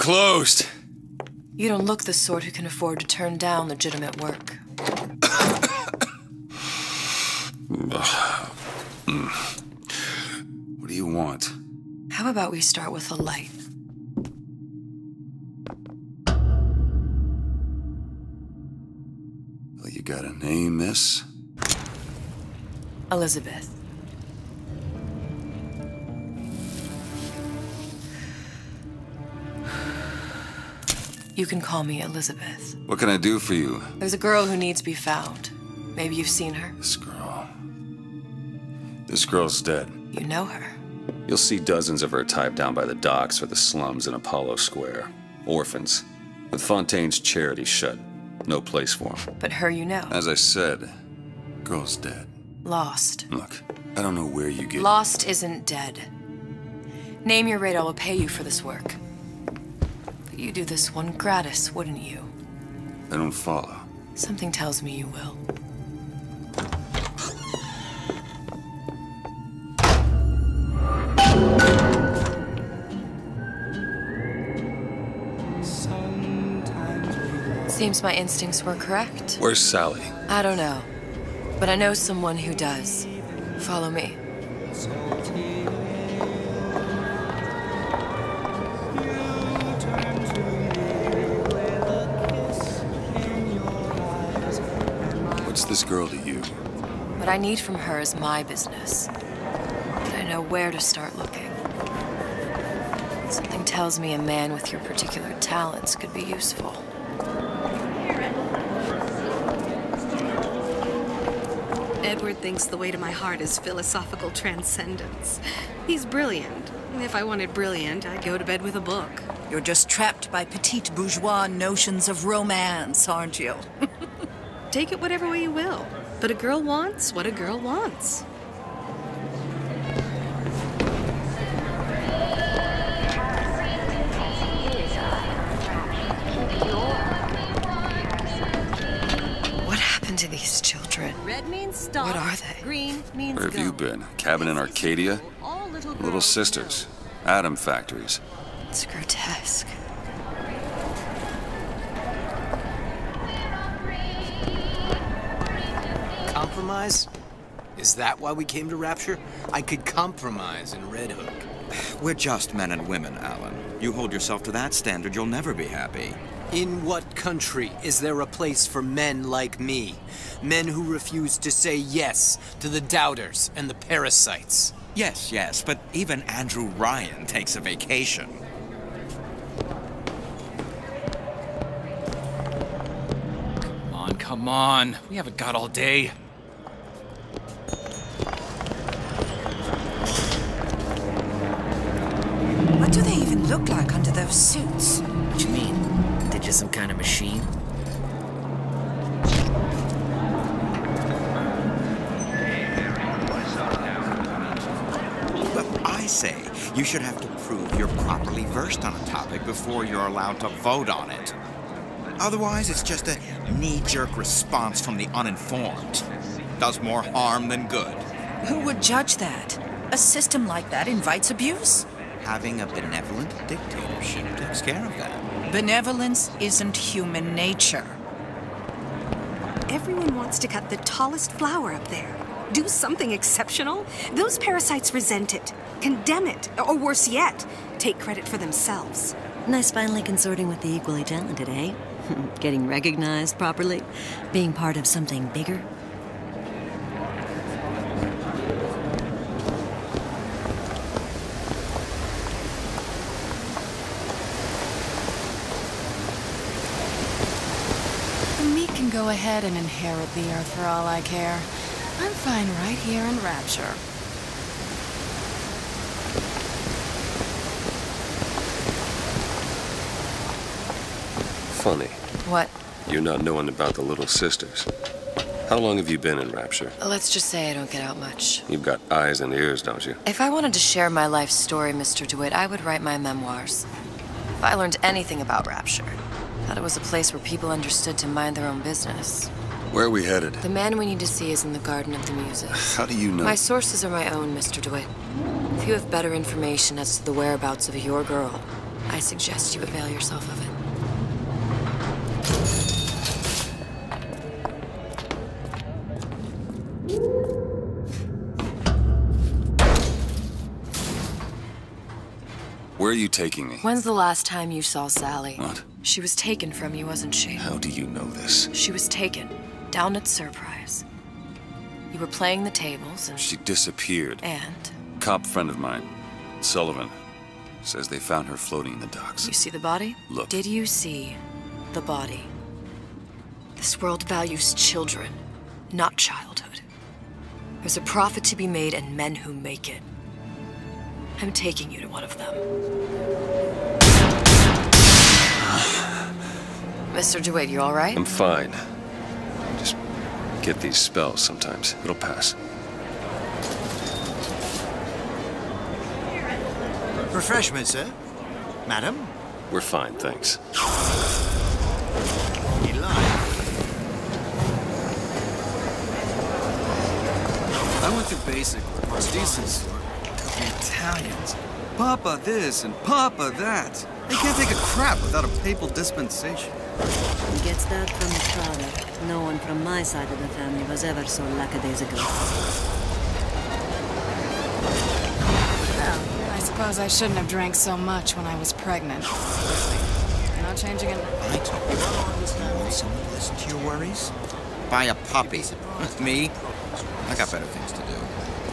closed. You don't look the sort who can afford to turn down legitimate work. What do you want? How about we start with a light? Well, you got a name, miss? Elizabeth. You can call me Elizabeth. What can I do for you? There's a girl who needs to be found. Maybe you've seen her. This girl's dead. You know her. You'll see dozens of her tied down by the docks or the slums in Apollo Square. Orphans. With Fontaine's charity shut. No place for them. But her you know. As I said, girl's dead. Lost. Look, I don't know where you get... Lost isn't dead. Name your rate, I will pay you for this work. But you do this one gratis, wouldn't you? I don't follow. Something tells me you will. Seems my instincts were correct. Where's Sally? I don't know. But I know someone who does. Follow me. What's this girl to you? What I need from her is my business. But I know where to start looking. Something tells me a man with your particular talents could be useful. Edward thinks the way to my heart is philosophical transcendence. He's brilliant. If I wanted brilliant, I'd go to bed with a book. You're just trapped by petite bourgeois notions of romance, aren't you? Take it whatever way you will. But a girl wants what a girl wants. What happened to these children? Red means stop. What are they? Green means Where have you been? Cabin in Arcadia? Little sisters. Atom factories. It's grotesque. Compromise? Is that why we came to Rapture? I could compromise in Red Hook. We're just men and women, Alan. You hold yourself to that standard, you'll never be happy. In what country is there a place for men like me? Men who refuse to say yes to the doubters and the parasites. Yes, but even Andrew Ryan takes a vacation. Come on. We haven't got all day. What do they even look like under those suits? What you mean? They're just some kind of machine? Well, I say you should have to prove you're properly versed on a topic before you're allowed to vote on it. Otherwise, it's just a knee-jerk response from the uninformed. Does more harm than good. Who would judge that? A system like that invites abuse? Having a benevolent dictatorship takes care of that. Benevolence isn't human nature. Everyone wants to cut the tallest flower up there. Do something exceptional. Those parasites resent it, condemn it, or worse yet, take credit for themselves. Nice finally consorting with the equally talented, eh? Getting recognized properly? Being part of something bigger? The meek can go ahead and inherit the earth for all I care. I'm fine right here in Rapture. Funny. What? You're not knowing about the little sisters. How long have you been in Rapture? Let's just say I don't get out much. You've got eyes and ears, don't you? If I wanted to share my life story, Mr. DeWitt, I would write my memoirs. If I learned anything about Rapture, thought it was a place where people understood to mind their own business. Where are we headed? The man we need to see is in the Garden of the Muses. How do you know? My sources are my own, Mr. DeWitt. If you have better information as to the whereabouts of your girl, I suggest you avail yourself of it. Where are you taking me? When's the last time you saw Sally? What? She was taken from you, wasn't she? How do you know this? She was taken, down at Surprise. You were playing the tables and... She disappeared. And? Cop friend of mine, Sullivan, says they found her floating in the docks. You see the body? Look. Did you see the body? This world values children, not childhood. There's a profit to be made and men who make it. I'm taking you to one of them. Mr. DeWitt, you all right? I'm fine. Just get these spells sometimes. It'll pass. Refreshment, sir. Madam? We're fine, thanks. He lied. I went through basic, most decent store. The Italians. Papa this and Papa that. They can't take a crap without a papal dispensation. He gets that from his father. No one from my side of the family was ever so lackadaisical. Well, I suppose I shouldn't have drank so much when I was pregnant. You're not changing it. I told you I want someone to listen to your worries. Buy a puppy. Me? I got better things to do.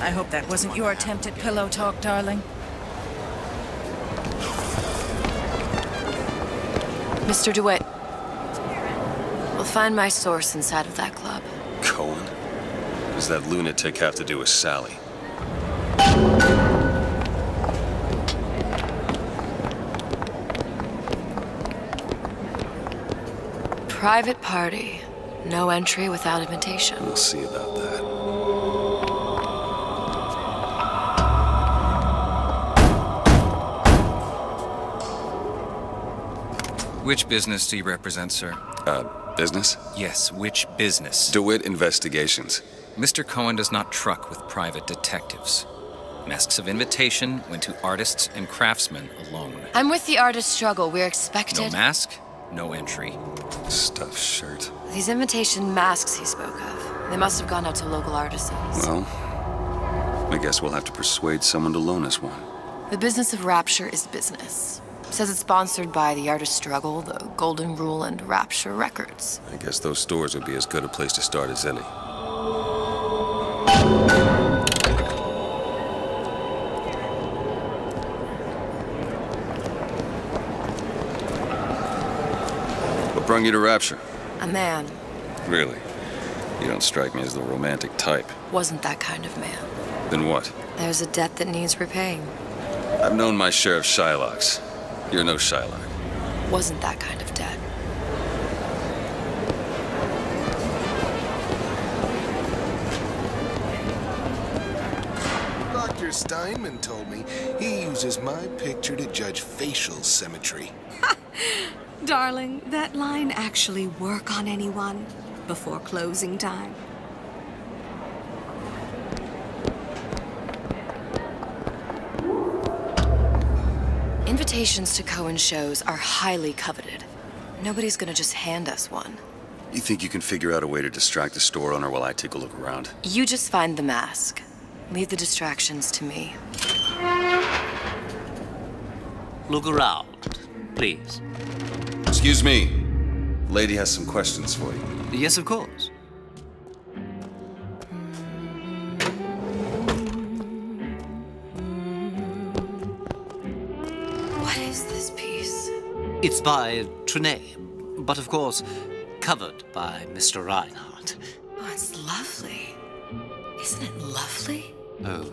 I hope that wasn't your attempt at pillow talk, darling. Mr. DeWitt, we'll find my source inside of that club. Cohen? What does that lunatic have to do with Sally? Private party. No entry without invitation. We'll see about that. Which business do you represent, sir? Business? Yes, which business? DeWitt Investigations. Mr. Cohen does not truck with private detectives. Masks of invitation went to artists and craftsmen alone. I'm with the artist struggle. We're expected... No mask, no entry. Stuffed shirt. These invitation masks he spoke of, they must have gone out to local artisans. Well, I guess we'll have to persuade someone to loan us one. The business of Rapture is business. Says it's sponsored by the Artist Struggle, the Golden Rule, and Rapture Records. I guess those stores would be as good a place to start as any. What brought you to Rapture? A man. Really? You don't strike me as the romantic type. Wasn't that kind of man. Then what? There's a debt that needs repaying. I've known my share of Shylocks. You're no Shylock. Wasn't that kind of debt. Dr. Steinman told me he uses my picture to judge facial symmetry. Darling, that line actually work on anyone before closing time. Invitations to Cohen shows are highly coveted. Nobody's gonna just hand us one. You think you can figure out a way to distract the store owner while I take a look around? You just find the mask. Leave the distractions to me. Look around, please. Excuse me. Lady has some questions for you. Yes, of course. What is this piece? It's by Trenet, but of course, covered by Mr. Reinhardt. Oh, it's lovely. Isn't it lovely? Oh,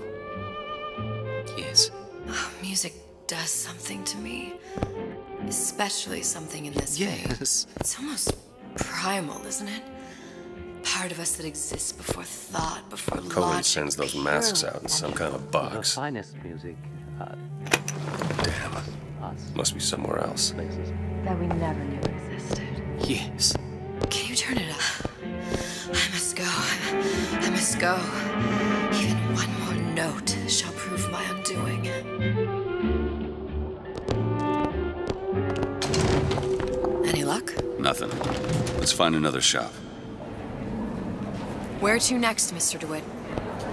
yes. Oh, music does something to me. Especially something in this Yes. It's almost primal, isn't it? Part of us that exists before thought, before Cohen logic. sends those masks out in some kind of box. The finest music. Damn. Must be somewhere else. That we never knew existed. Yes. Can you turn it up? I must go. I must go. Even one more note shall prove my undoing. Nothing. Let's find another shop. Where to next, Mr. DeWitt?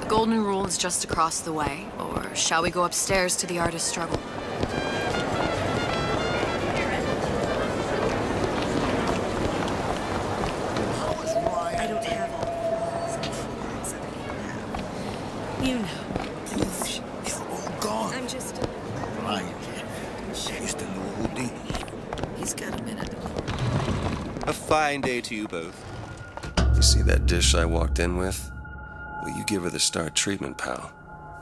The Golden Rule is just across the way, or shall we go upstairs to the artist's struggle? I don't have all the flaws and flaws. You know. They're all gone. I'm just... Right. She's the Houdini. He's got a minute. A fine day to you both. You see that dish I walked in with? Well, you give her the star treatment, pal.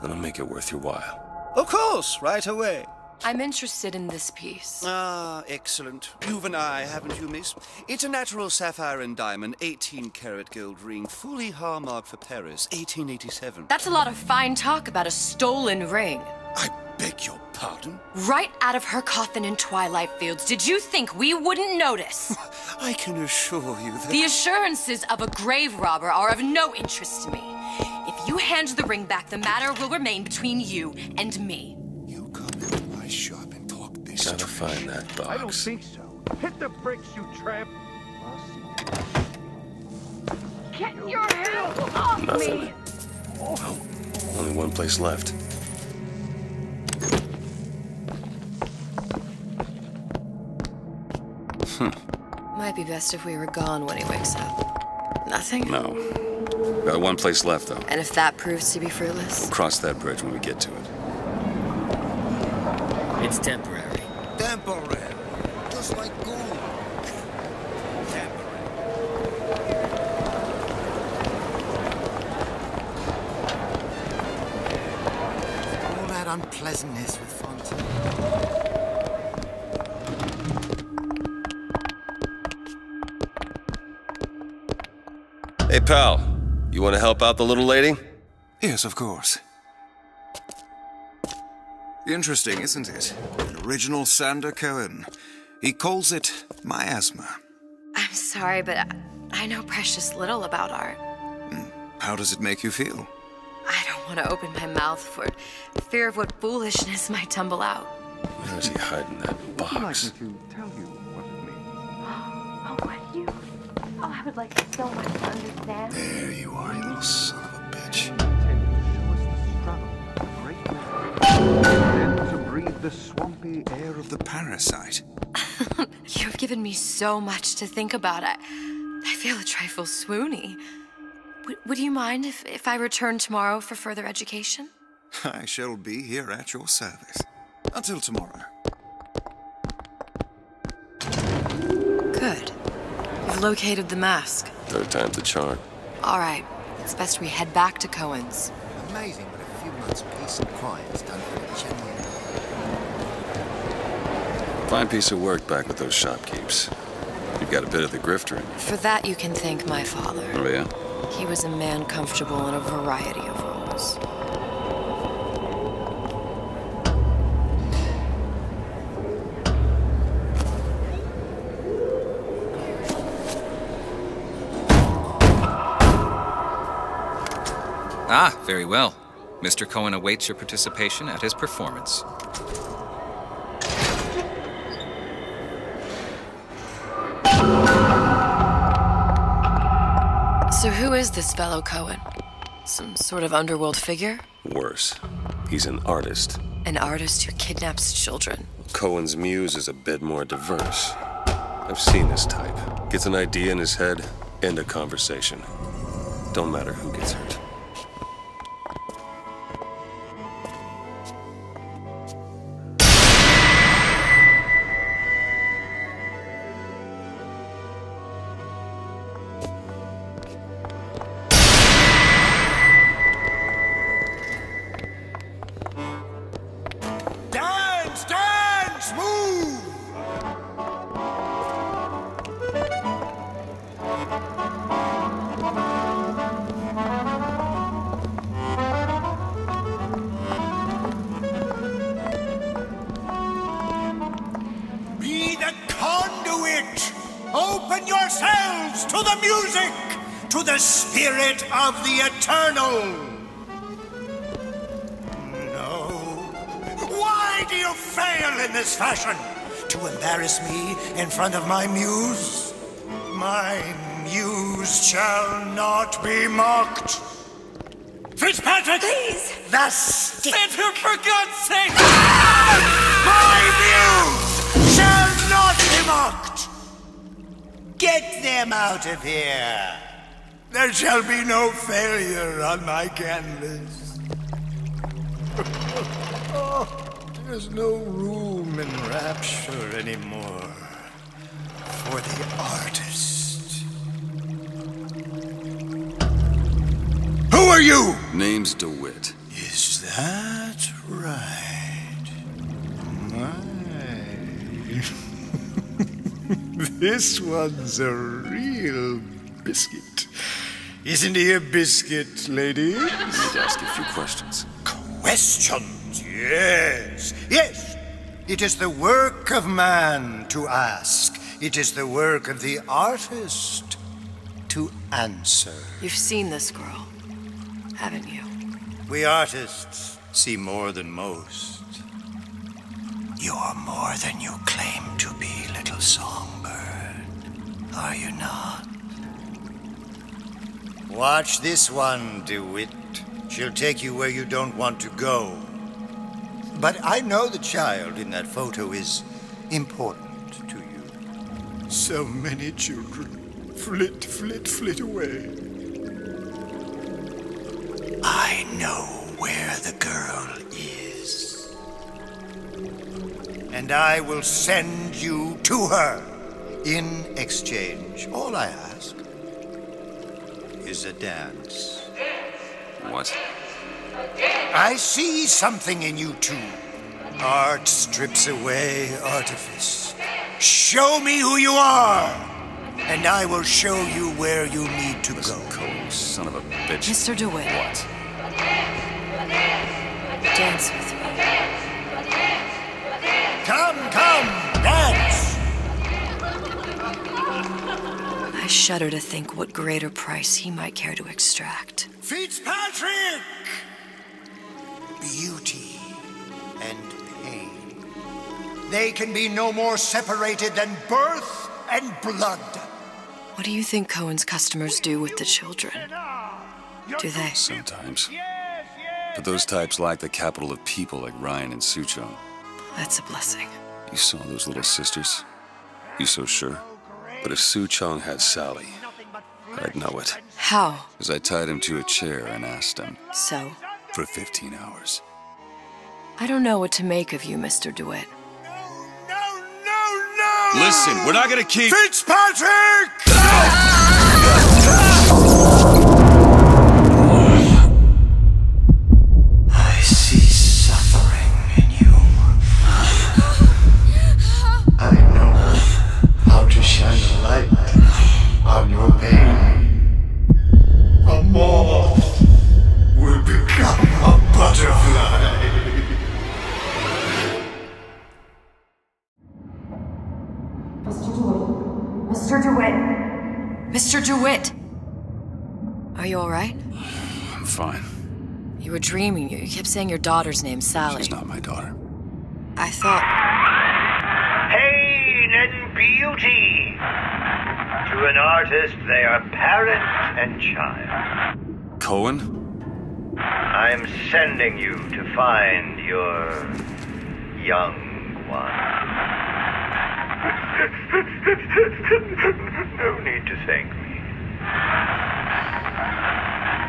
Then I'll make it worth your while. Of course, right away. I'm interested in this piece. Ah, excellent. You've an eye, haven't you, miss? It's a natural sapphire and diamond, 18-karat gold ring, fully hallmarked for Paris, 1887. That's a lot of fine talk about a stolen ring. I beg your pardon? Right out of her coffin in Twilight Fields. Did you think we wouldn't notice? I can assure you that... The assurances of a grave robber are of no interest to me. If you hand the ring back, the matter will remain between you and me. You come into my shop and talk this Gotta find that box. I don't think so. Hit the brakes, you tramp. Get your hands off Nothing. me! Well, only one place left. Might be best if we were gone when he wakes up. Nothing? No. Got one place left, though. And if that proves to be fruitless? We'll cross that bridge when we get to it. It's temporary. Temporary. Just like gold. Temporary. All that unpleasantness with Fontaine. Hey, pal. You want to help out the little lady? Yes, of course. Interesting, isn't it? An original Sander Cohen. He calls it miasma. I'm sorry, but I know precious little about art. How does it make you feel? I don't want to open my mouth for fear of what foolishness might tumble out. Where is he hiding that box? Would you like me to tell you what it means? Oh, what you? Oh, I would like so much to understand. There you are, you little son of a bitch. Then to breathe the swampy air of The parasite. You've given me so much to think about. I feel a trifle swoony. Would you mind if I return tomorrow for further education? I shall be here at your service. Until tomorrow. Good. You've located the mask. Third time's the charm. All right. It's best we head back to Cohen's. Amazing what a few months peace and quiet has done for the genuine. Fine piece of work back with those shopkeepers. You've got a bit of the grifter in you. For that, you can thank my father. Oh, yeah? He was a man comfortable in a variety of roles. Ah, very well. Mr. Cohen awaits your participation at his performance. So who is this fellow Cohen? Some sort of underworld figure? Worse. He's an artist. An artist who kidnaps children. Cohen's muse is a bit more diverse. I've seen this type. Gets an idea in his head, end a conversation. Don't matter who gets hurt. Open yourselves to the music, to the spirit of the eternal. No. Why do you fail in this fashion? To embarrass me in front of my muse? my muse shall not be mocked. Fitzpatrick! Please! The stick! Santa, for God's sake! My muse shall not be mocked! Get them out of here! There shall be no failure on my canvas. There's no room in rapture anymore for the artist. Who are you? Name's DeWitt. Is that right? My. This one's a real biscuit. Isn't he a biscuit, ladies? I need to ask you a few questions. Questions? Yes. Yes. It is the work of man to ask. It is the work of the artist to answer. You've seen this girl, haven't you? We artists see more than most. You are more than you claim to be, little songbird. Are you not? Watch this one, DeWitt. She'll take you where you don't want to go. But I know the child in that photo is important to you. So many children flit, flit, flit away. I know where the girl is. And I will send you to her. In exchange, all I ask is a dance. What? I see something in you two. Art strips away artifice. Show me who you are, and I will show you where you need to go. Cohen, son of a bitch. Mr. DeWitt. What? Dance with me. Come, dance! I shudder to think what greater price he might care to extract. Fitzpatrick! Beauty and pain. They can be no more separated than birth and blood. What do you think Cohen's customers do with the children? Do they? Sometimes. But those types lack the capital of people like Ryan and Suchong. That's a blessing. You saw those little sisters? You so sure? But if Suchong had Sally, I'd know it. How? Because I tied him to a chair and asked him. So? For 15 hours. I don't know what to make of you, Mr. DeWitt. No! Listen, we're not gonna keep... Fitzpatrick! I see suffering in you. I know how to shine a light on your pain. A moth will become a butterfly. Mr. DeWitt! Mr. DeWitt! Are you all right? I'm fine. You were dreaming. You kept saying your daughter's name, Sally. She's not my daughter. I thought... Pain and beauty! To an artist, they are parent and child. Cohen? I am sending you to find your young one. No need to thank me.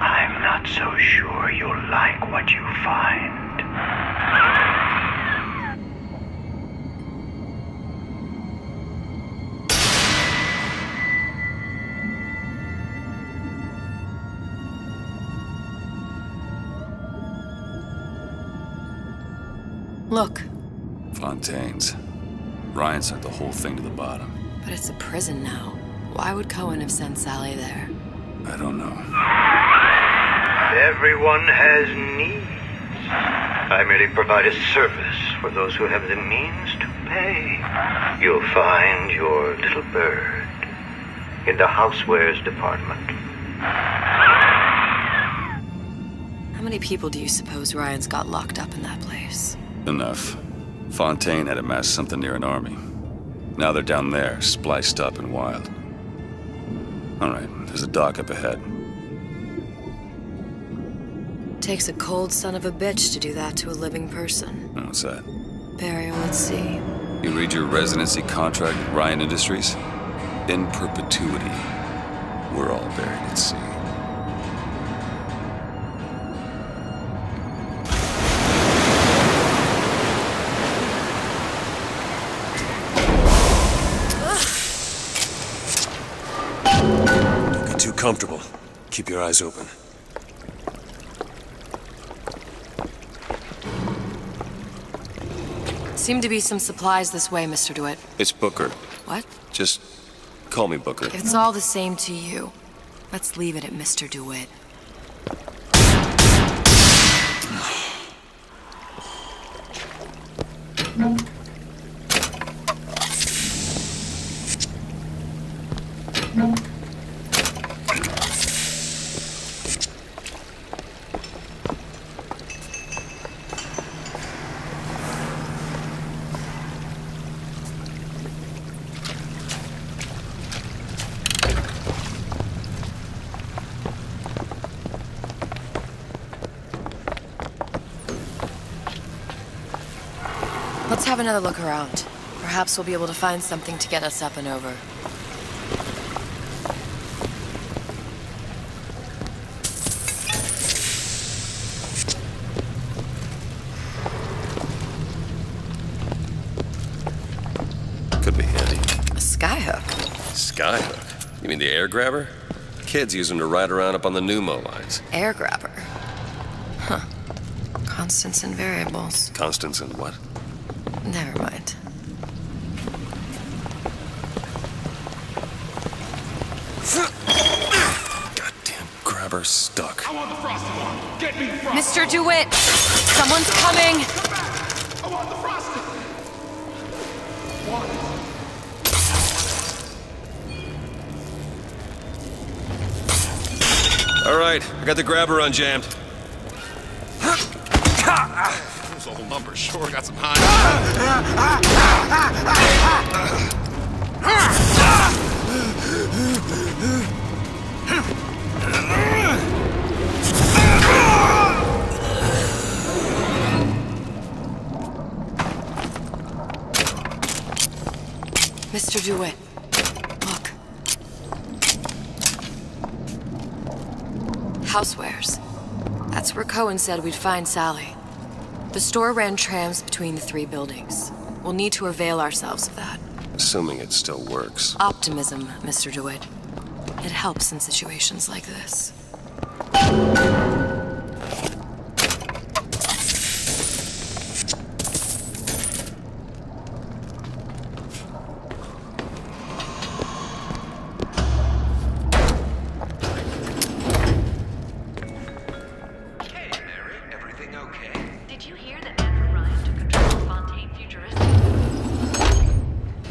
I'm not so sure you'll like what you find. Look. Fontaine's. Ryan sent the whole thing to the bottom. But it's a prison now. Why would Cohen have sent Sally there? I don't know. Everyone has needs. I merely provide a service for those who have the means to pay. You'll find your little bird in the housewares department. How many people do you suppose Ryan's got locked up in that place? Enough. Fontaine had amassed something near an army. Now they're down there, spliced up and wild. All right, there's a dock up ahead. Takes a cold son of a bitch to do that to a living person. What's that? Burial at sea. You read your residency contract with Ryan Industries? In perpetuity, we're all buried at sea. Don't get too comfortable. Keep your eyes open. Seem to be some supplies this way, Mr. DeWitt. It's Booker. What? Just call me Booker. If it's all the same to you, let's leave it at Mr. DeWitt. Let's have another look around. Perhaps we'll be able to find something to get us up and over. Could be handy. A skyhook? Skyhook? You mean the air grabber? Kids use them to ride around up on the pneumo lines. Air grabber? Huh. Constants and variables. Constants and what? Never mind. Goddamn grabber stuck. I want the frosted one. Get me the frosted. Mr. DeWitt! Someone's coming! I want the frosted. All right, I got the grabber unjammed. Those old numbers sure got some high. Mr. DeWitt, look. Housewares. That's where Cohen said we'd find Sally. The store ran trams between the three buildings. We'll need to avail ourselves of that. Assuming it still works. Optimism, Mr. DeWitt. It helps in situations like this.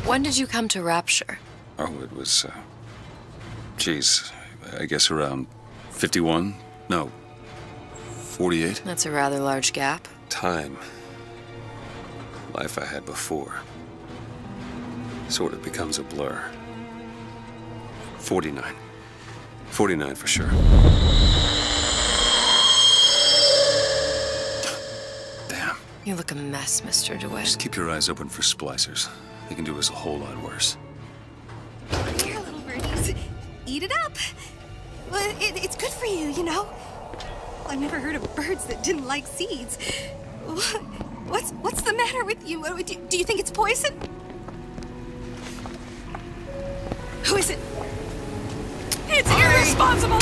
When did you come to Rapture? Oh, it was, geez, I guess around 51? No, 48? That's a rather large gap. Time. Life I had before. Sort of becomes a blur. 49. 49 for sure. Damn. You look a mess, Mr. DeWitt. Just keep your eyes open for splicers. They can do us a whole lot worse. Here, little birdies. Eat it up. Well, it's good for you, you know. I've never heard of birds that didn't like seeds. What's the matter with you? Do you think it's poison? Who is it? It's irresponsible!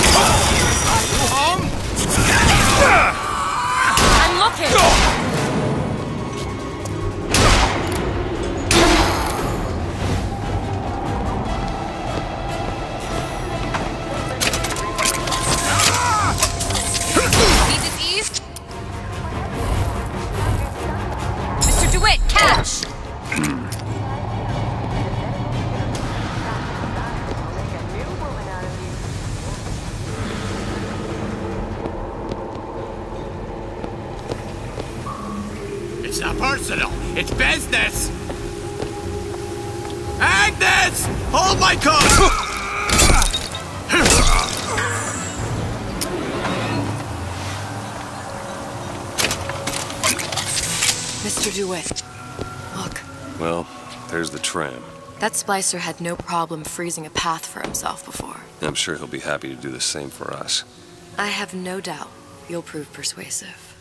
I'm looking! Mr. DeWitt, catch! It's not personal. It's business. Agnes! Hold my coat! Mr. DeWitt, look. Well, there's the tram. That splicer had no problem freezing a path for himself before. I'm sure he'll be happy to do the same for us. I have no doubt you'll prove persuasive.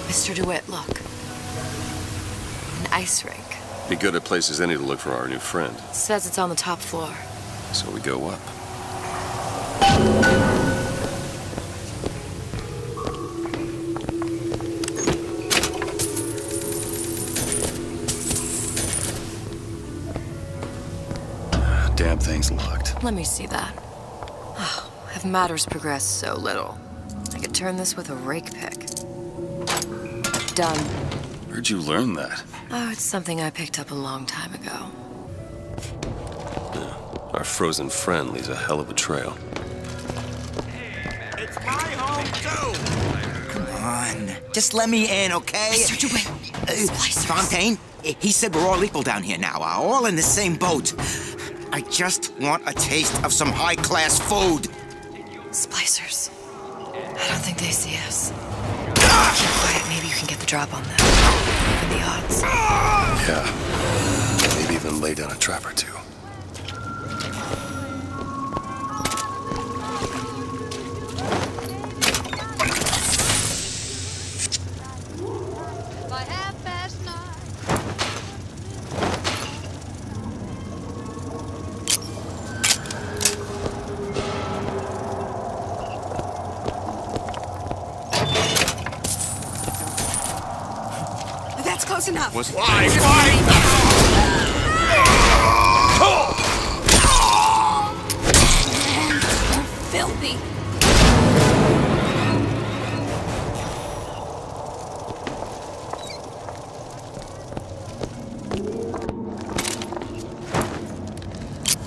Mr. DeWitt, look. An ice rink. Be good at places any to look for our new friend. Says it's on the top floor. So we go up. Damn thing's locked. Let me see that. Oh, have matters progressed so little? I could turn this with a rake pick. Done. Where'd you learn that? Oh, it's something I picked up a long time ago. Yeah, our frozen friend leaves a hell of a trail. It's my home, too! Come on. Just let me in, okay? Mr. DeWitt, Fontaine, he said we're all equal down here now. All in the same boat. I just want a taste of some high-class food. Splicers. I don't think they see us. Keep quiet, maybe you can get the drop on them. Even the odds. Yeah. Maybe even lay down a trap or two. That's close enough. Why? Filthy.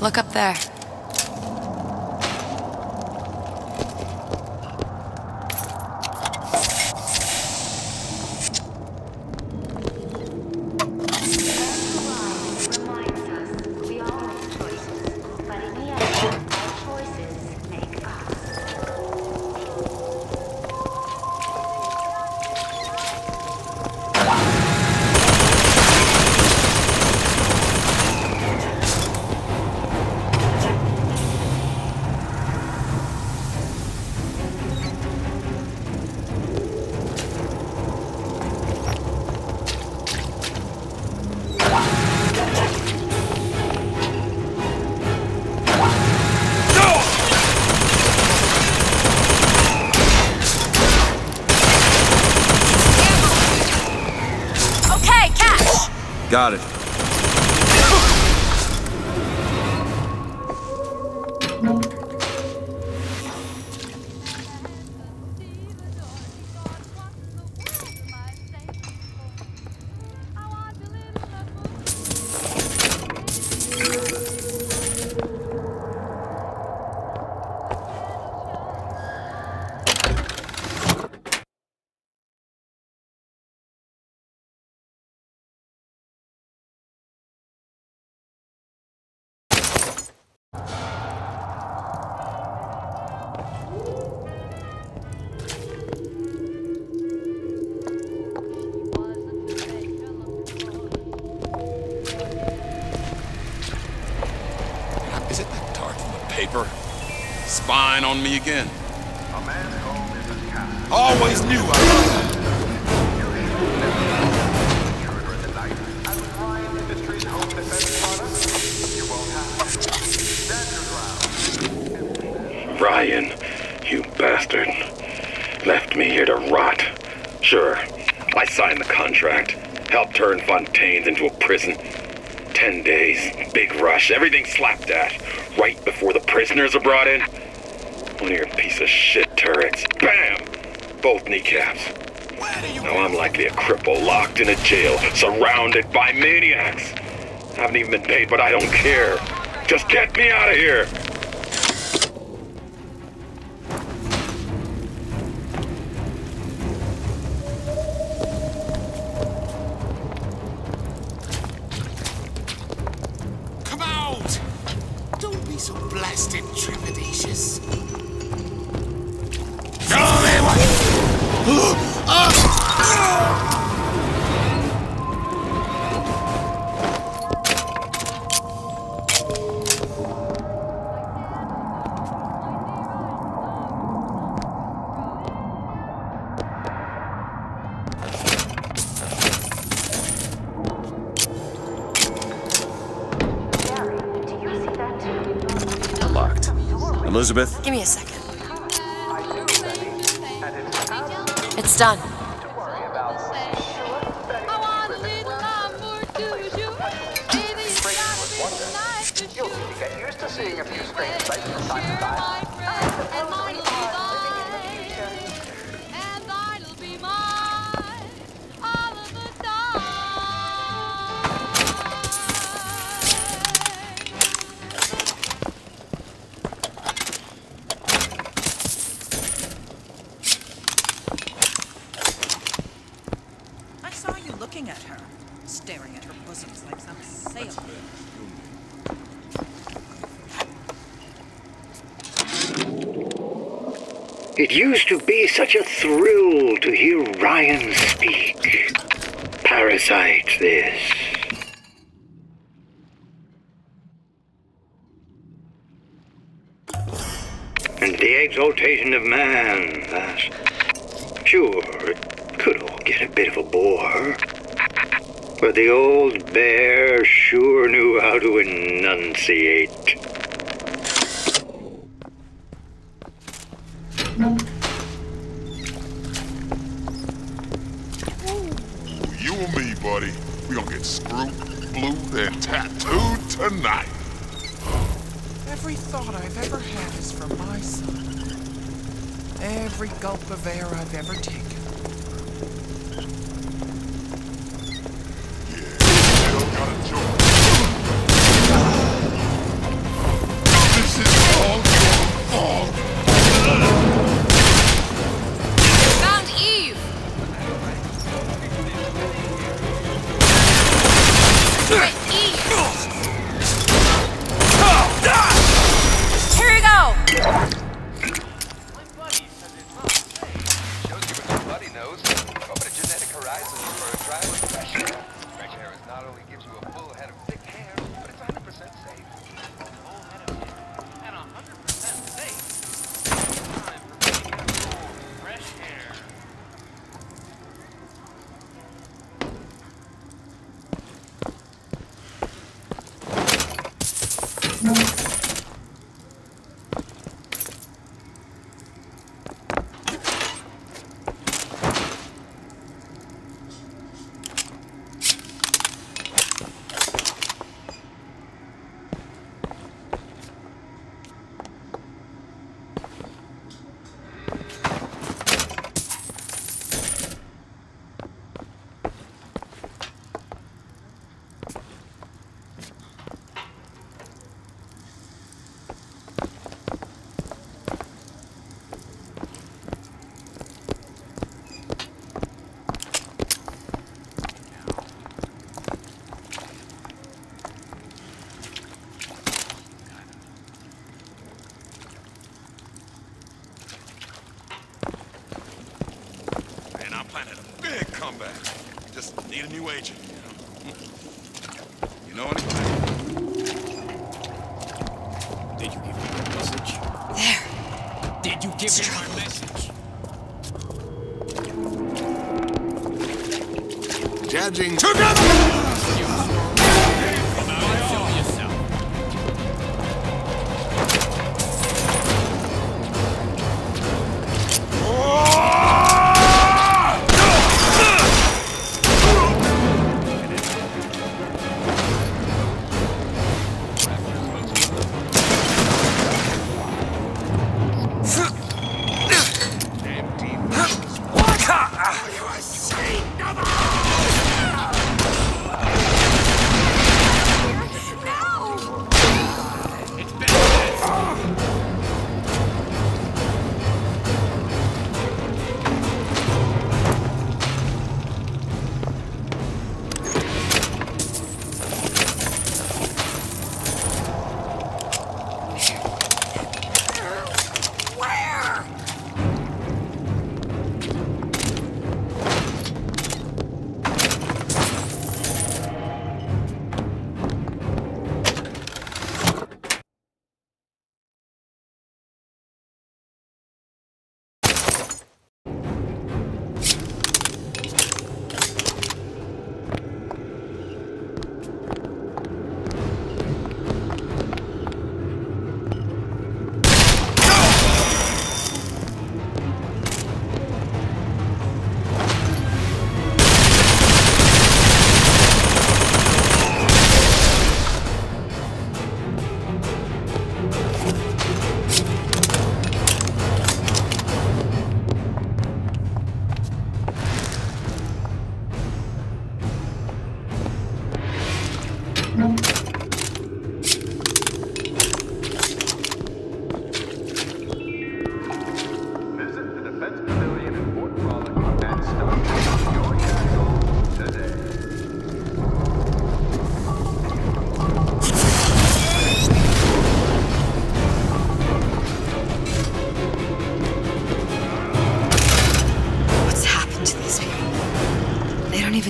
Look up there. Got it. Spying on me again. Always knew Ryan, you bastard. Left me here to rot. Sure, I signed the contract. Helped turn Fontaine's into a prison. 10 days, big rush, everything slapdash. Right before the prisoners are brought in. One of your piece of shit turrets. Bam! Both kneecaps. Now I'm likely a cripple locked in a jail, surrounded by maniacs. Haven't even been paid, but I don't care. Just get me out of here! Come out! Don't be so blasted trepidatious. Show me what... Elizabeth? Give me a second. It's done. Get used to seeing a few strange sights from time to time. I saw you looking at her, staring at her bosoms like some sailor. It used to be such a thrill to hear Ryan speak. Parasite, this. And the exaltation of man, that. Sure, it could all get a bit of a bore. But the old bear sure knew how to enunciate. You and me, buddy. We gonna get screwed, blued, and tattooed tonight. Every thought I've ever had is for my son. Every gulp of air I've ever taken. Still got a joke. This is all your fault. Found Eve! Eve! Here we go! Buddy knows. Open a genetic horizon for a dry like fresh hair. Fresh hair is not only gives you a full head of thick hair, but it's 100% safe. A full head of hair and 100% safe. Time for me to get a full fresh hair. Need a new agent. You know anything? Did you give me your message? There. Did you give me my message? Judging together!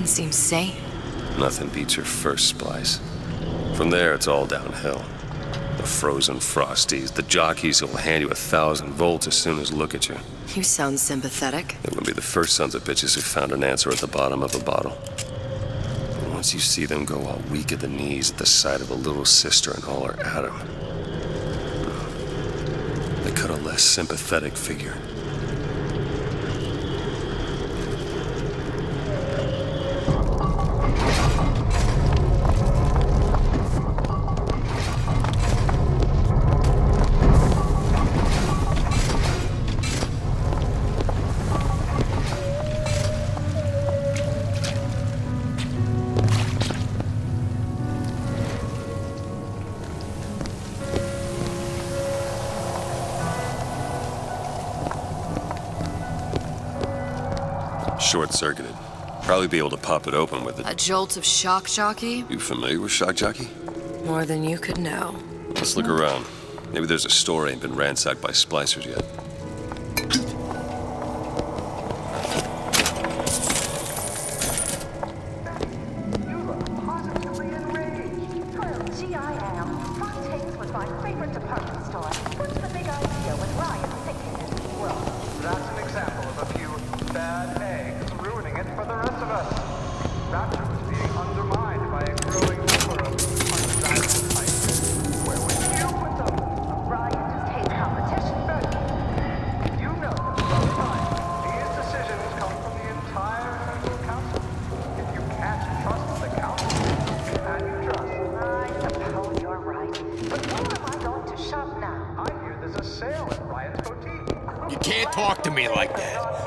Seems sane. Nothing beats your first splice. From there, it's all downhill. The frozen frosties, the jockeys who will hand you 1,000 volts as soon as look at you. You sound sympathetic. They will be the first sons of bitches who found an answer at the bottom of a bottle. And once you see them go all weak at the knees at the sight of a little sister and all her Adam, they cut a less sympathetic figure. Short-circuited. Probably be able to pop it open with A jolt of shock jockey? You familiar with shock jockey? More than you could know. Let's look around. Maybe there's a store ain't been ransacked by splicers yet.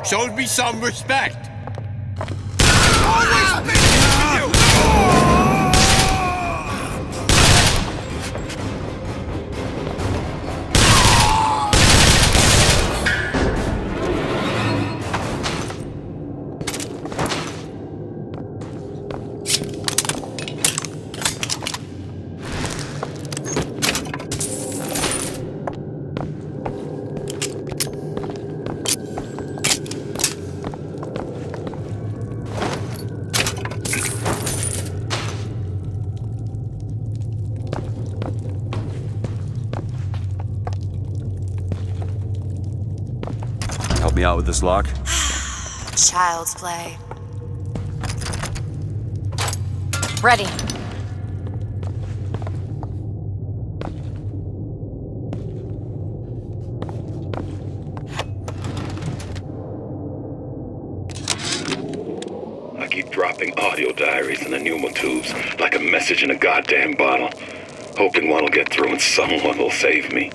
Shows me some respect. Help me out with this lock? Child's play. Ready. I keep dropping audio diaries in the pneumotubes like a message in a goddamn bottle, hoping one will get through and someone will save me.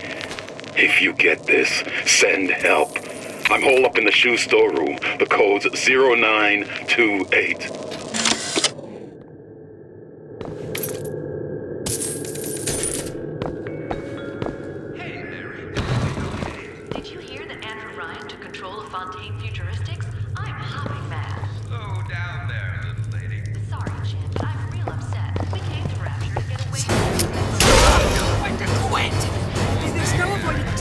If you get this, send help. I'm holed up in the shoe storeroom. The code's 0928. Did you hear that Andrew Ryan took control of Fontaine Futuristics? I'm hopping mad. Slow down there, little lady. Sorry, Jim, but I'm real upset. We came to Rapture to get away from Quit! There's no avoiding it.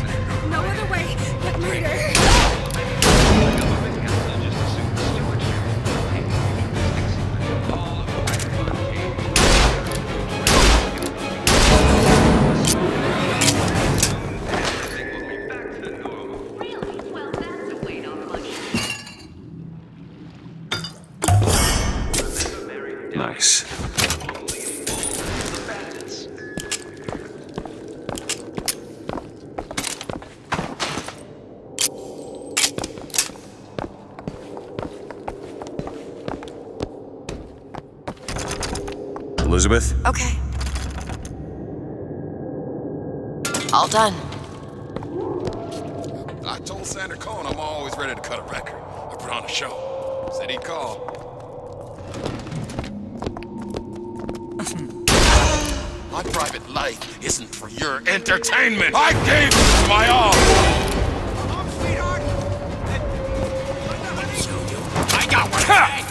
No other way but murder. Nice. Elizabeth? Okay. All done. I told Sander Cohen I'm always ready to cut a record. I put on a show. Said he'd call. My private life isn't for your entertainment. I gave it my all. I got one. Hey!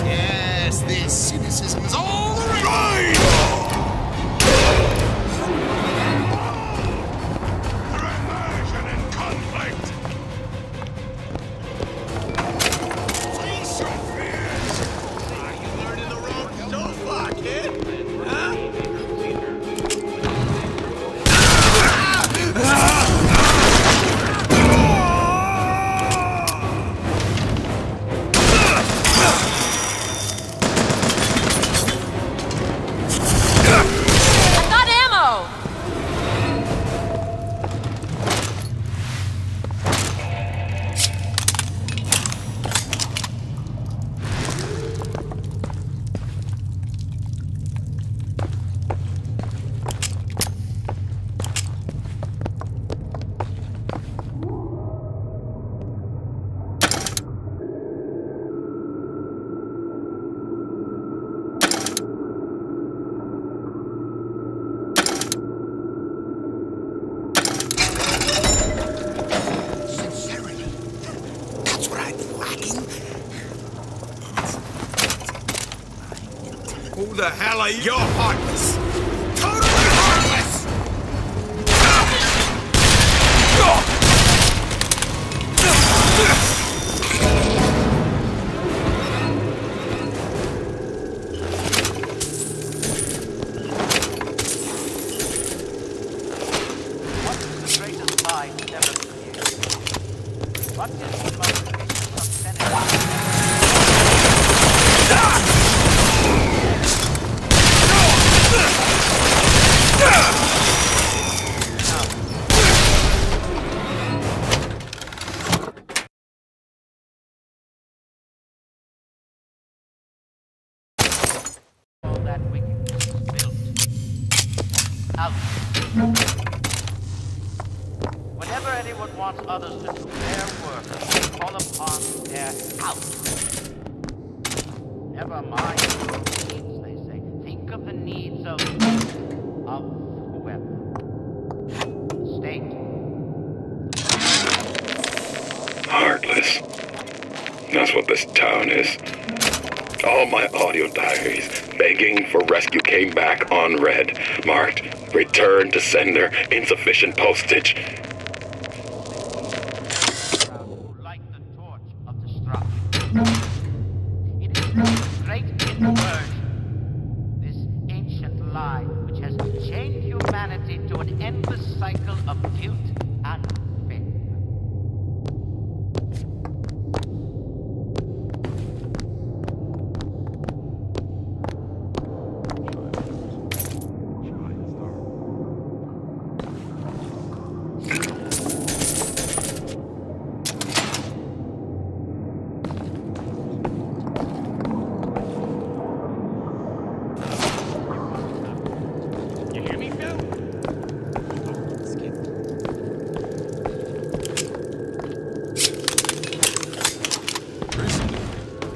Yes, this cynicism is all the rage. Immersion in conflict. Face your fears. Are you learning the ropes so far, kid? Huh? I got ammo! Sincerity. That's what I've been lacking. Who the hell are you? You're heartless. Totally heartless! What is the greatest lie ever created? What is the motivation of Seneca? All that wickedness is built out. Whenever anyone wants others to do their work, they call upon their house. Never mind your needs, they say. Think of the needs of whoever. State. Heartless. That's what this town is. All my audio diaries begging for rescue came back unread, marked return to sender, insufficient postage. Who light the torch of destruction. It is this great inversion, this ancient lie which has chained humanity to an endless cycle of guilt and failure. You hear me, Phil?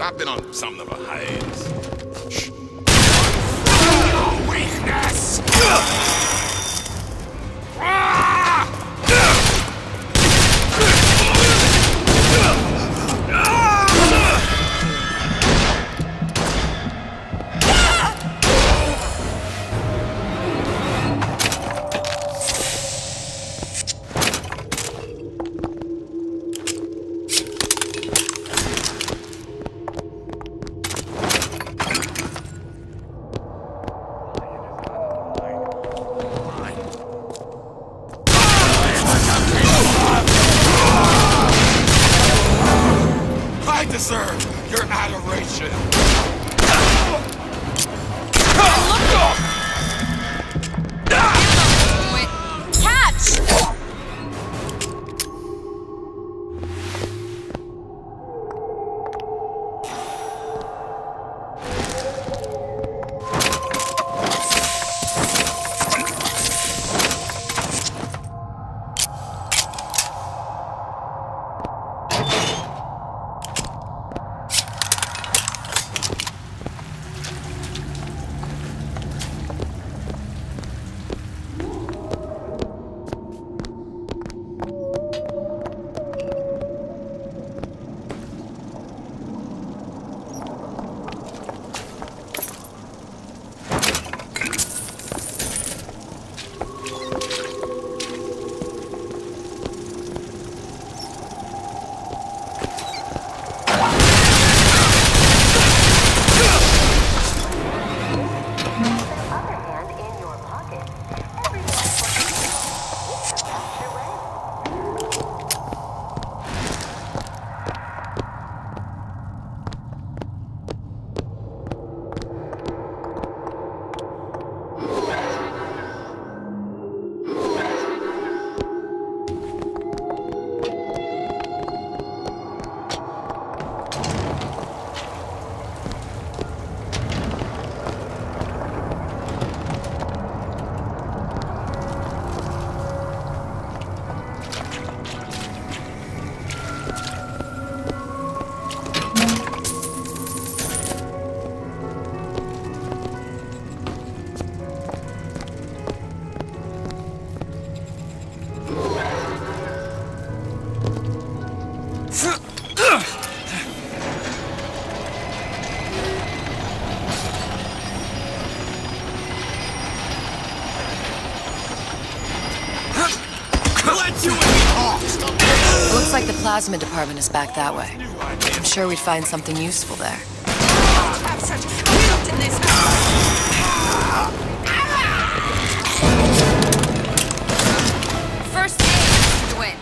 I've been on something of a hiatus. Shh. Weakness! like the plasma department is back that way. I'm sure we'd find something useful there. Have such guilt in this First aid to win.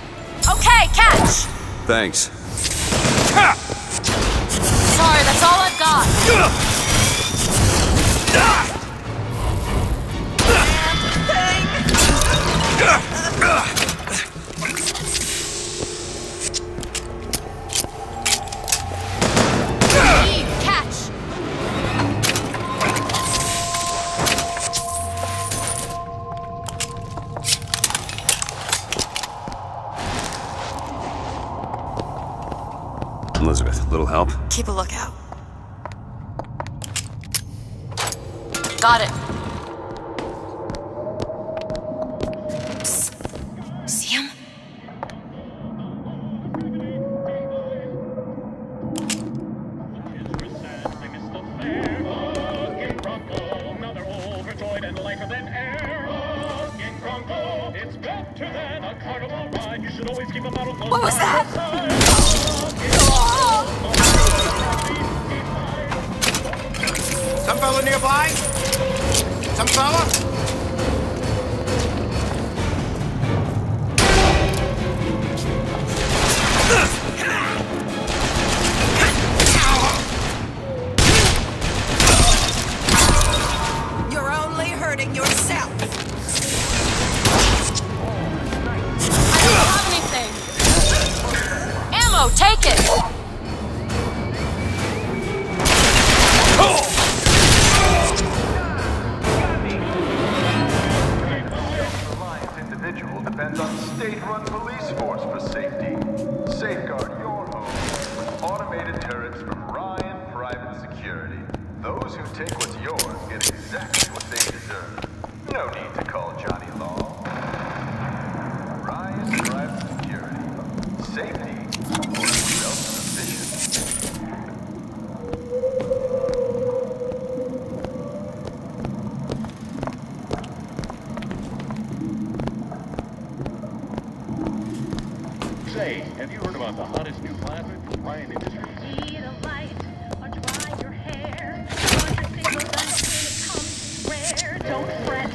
Okay, catch! Thanks. Sorry, that's all I've got. Elizabeth, little help? Keep a lookout. Got it. See him? What was that? Some fella nearby? Some fella? You're only hurting yourself. I don't have anything. Ammo, take it! Depends on state-run police force for safety. Safeguard your home with automated turrets from Ryan Private Security. Those who take what's yours get exactly what they deserve. No need to call Johnny Law. Ryan Private Security. Safety or self-sufficient. Say, have you heard about the hottest new plasma from Ryan Industries? Need a light or dry your hair. Want your single done when it comes rare. Don't fret.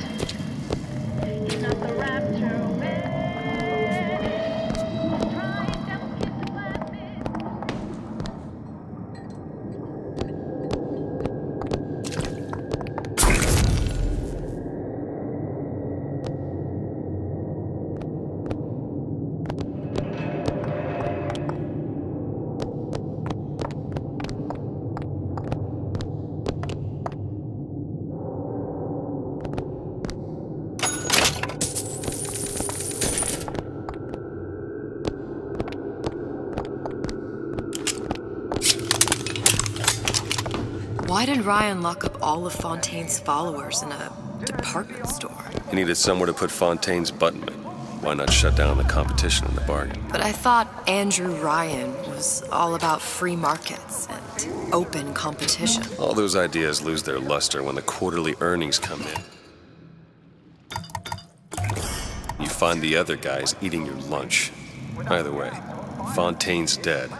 He's not the rapture man. Try it, devil kiss the plasmid. Why did Ryan lock up all of Fontaine's followers in a department store? He needed somewhere to put Fontaine's button in. Why not shut down the competition in the bargain? But I thought Andrew Ryan was all about free markets and open competition. All those ideas lose their luster when the quarterly earnings come in. You find the other guys eating your lunch. Either way, Fontaine's dead.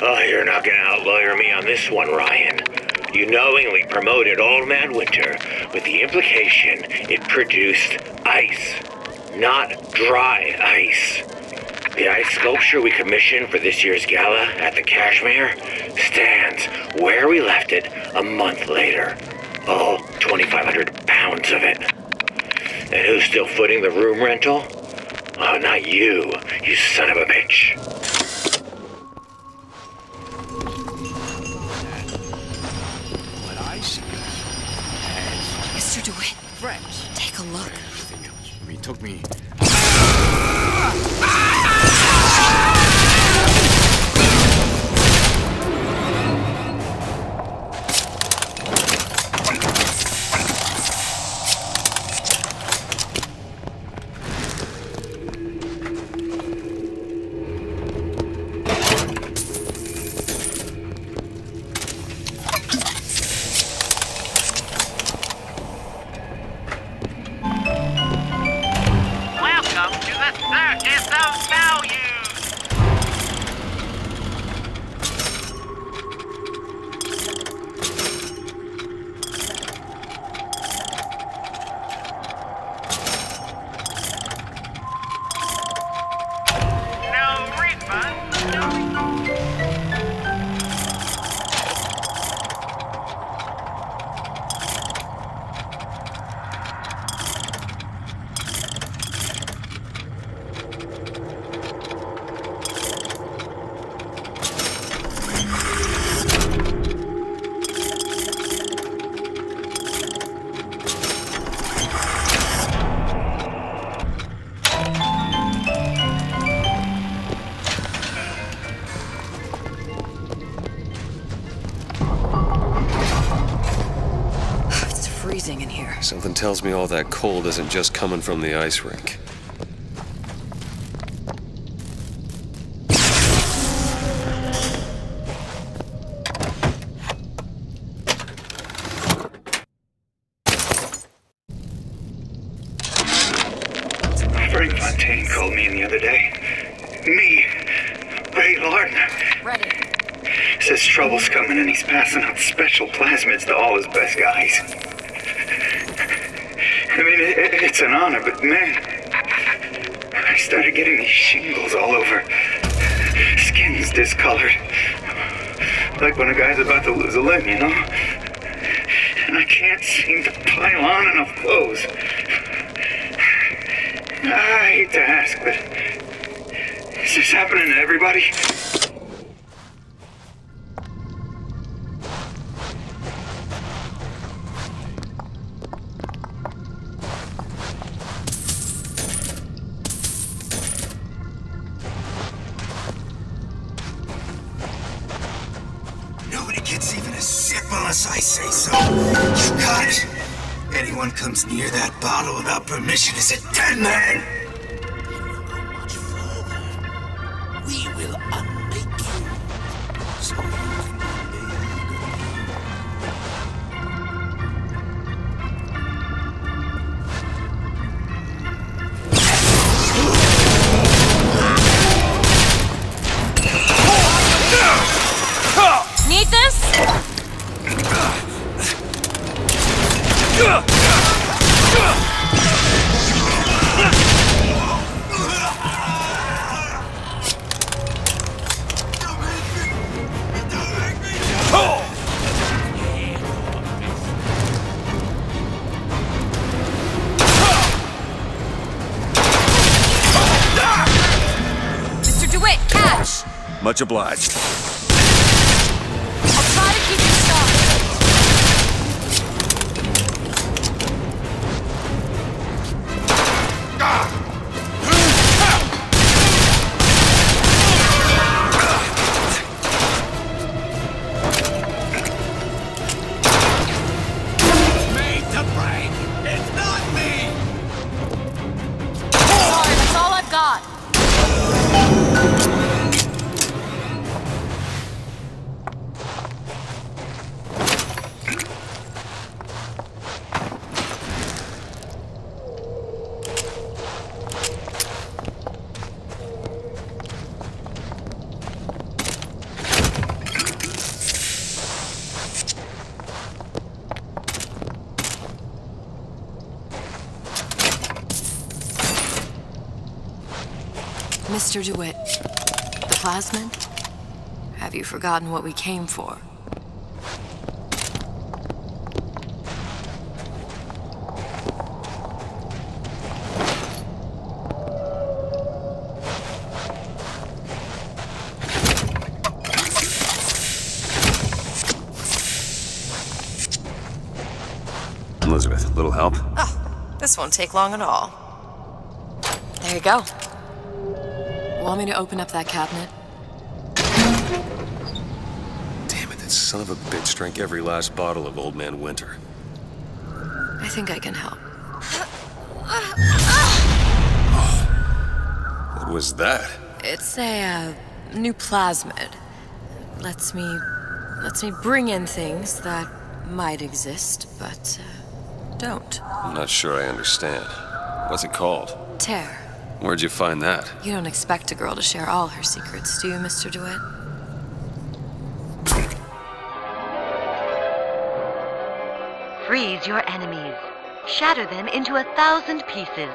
Oh, you're not gonna outlawyer me on this one, Ryan. You knowingly promoted Old Man Winter with the implication it produced ice, not dry ice. The ice sculpture we commissioned for this year's gala at the Kashmir stands where we left it a month later. All 2,500 pounds of it. And who's still footing the room rental? Oh, not you, you son of a bitch. Mr. DeWitt, French. take a look. He took me. freezing in here. Something tells me all that cold isn't just coming from the ice rink. Frank Fontaine called me in the other day. Me, Ray Lardner. Ready. Says trouble's coming and he's passing out special plasmids to all his best guys. I mean, it's an honor, but man, I started getting these shingles all over. Skin's discolored. Like when a guy's about to lose a limb, you know? And I can't seem to pile on enough clothes. I hate to ask, but is this happening to everybody? Nobody gets even a sip unless I say so. You got it. Anyone comes near that bottle without permission is a dead man. We will unmake you. So you can Need this? Mr. DeWitt, catch! Much obliged. I'll try to keep you stopped. Made to break! It's not me! Sorry, that's all I've got. Mr. DeWitt, the plasmid? Have you forgotten what we came for? Elizabeth, a little help? Oh, this won't take long at all. There you go. Want me to open up that cabinet? Damn it, that son of a bitch drank every last bottle of Old Man Winter. I think I can help. What was that? It's a new plasmid. Lets me bring in things that might exist, but don't. I'm not sure I understand. What's it called? Tear. Where'd you find that? You don't expect a girl to share all her secrets, do you, Mr. DeWitt? Freeze your enemies. Shatter them into 1,000 pieces.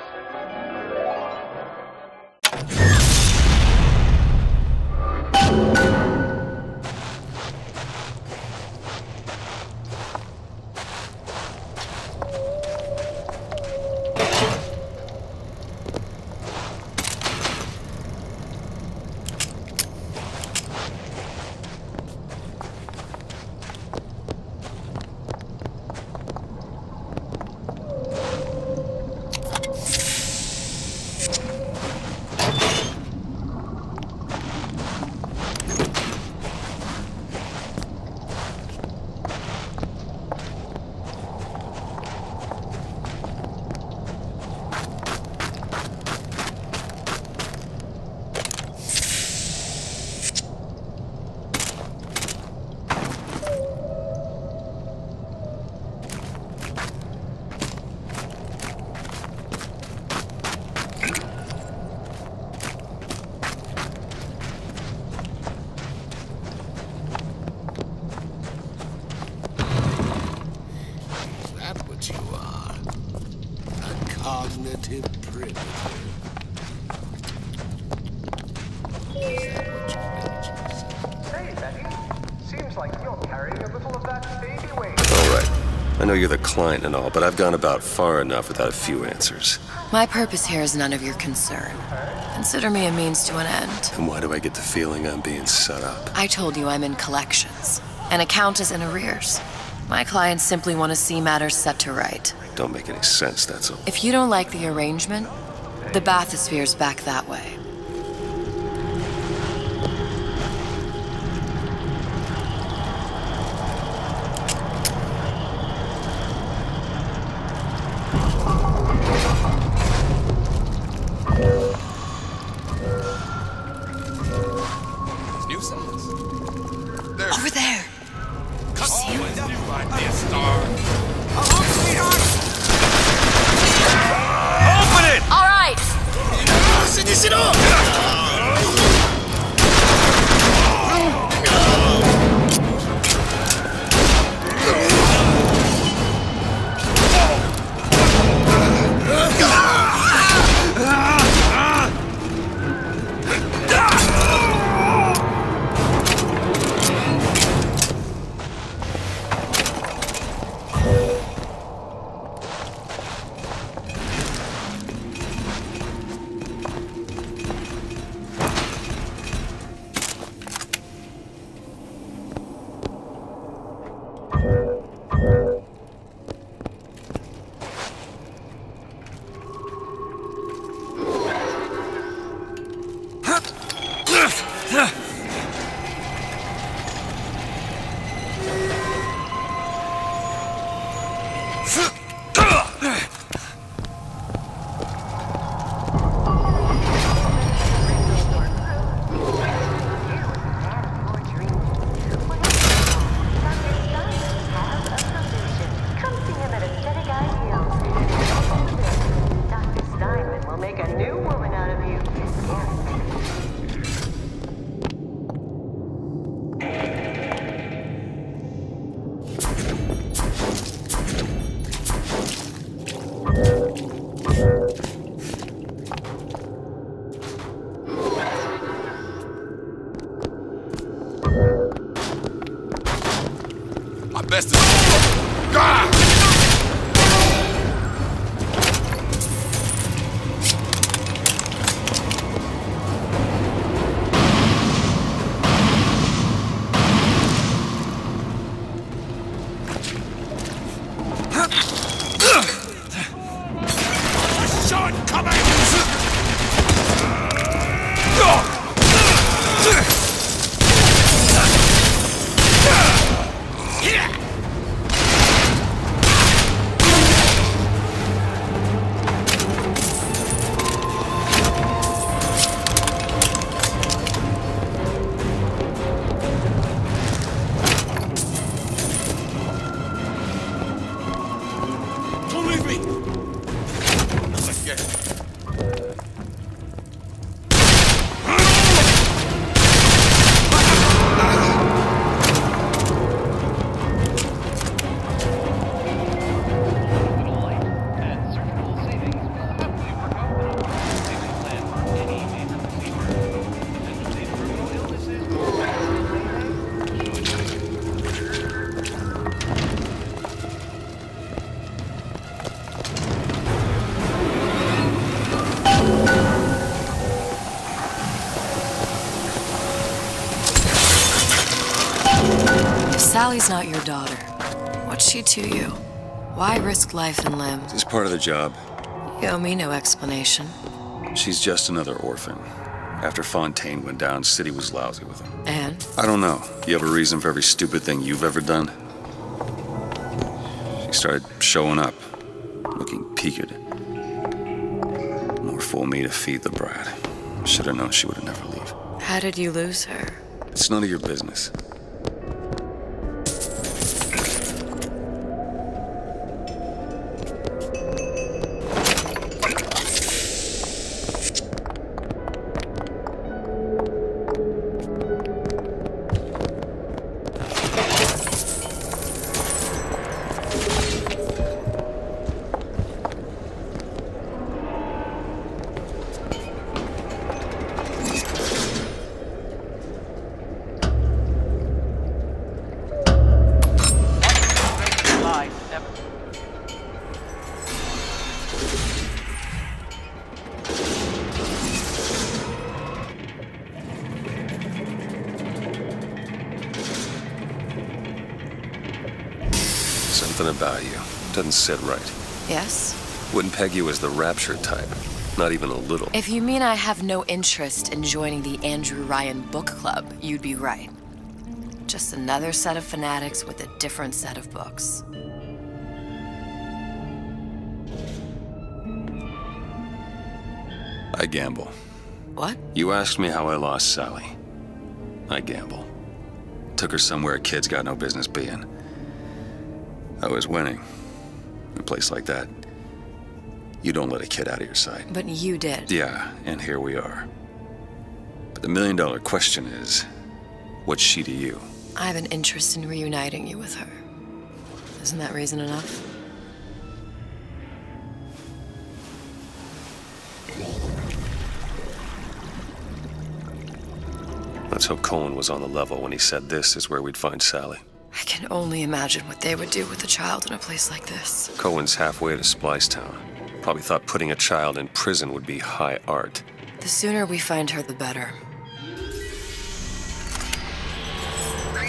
primitive. Hey, Betty. Seems like you're carrying a little of that baby weight. All right. I know you're the client and all, but I've gone about far enough without a few answers. My purpose here is none of your concern. Consider me a means to an end. And why do I get the feeling I'm being set up? I told you I'm in collections. An account is in arrears. My clients simply want to see matters set to right. Don't make any sense, that's all. If you don't like the arrangement, the bathysphere's back that way. Over there. You see him? Open it! All right. Best of God! Sally's not your daughter. What's she to you? Why risk life and limb? It's part of the job. You owe me no explanation. She's just another orphan. After Fontaine went down, City was lousy with him. And? I don't know. You have a reason for every stupid thing you've ever done? She started showing up, looking peaked. More fool me to feed the brat. Should have known she would never leave. How did you lose her? It's none of your business. Something about you doesn't sit right. Yes? Wouldn't peg you as the rapture type. Not even a little. If you mean I have no interest in joining the Andrew Ryan book club, you'd be right. Just another set of fanatics with a different set of books. I gamble. What? You asked me how I lost Sally. I gamble. Took her somewhere kids got no business being. I was winning. In a place like that, you don't let a kid out of your sight. But you did. Yeah, and here we are. But the million-dollar question is, what's she to you? I have an interest in reuniting you with her. Isn't that reason enough? Let's hope Cohen was on the level when he said this is where we'd find Sally. I can only imagine what they would do with a child in a place like this. Cohen's halfway to Splicetown. Probably thought putting a child in prison would be high art. The sooner we find her, the better.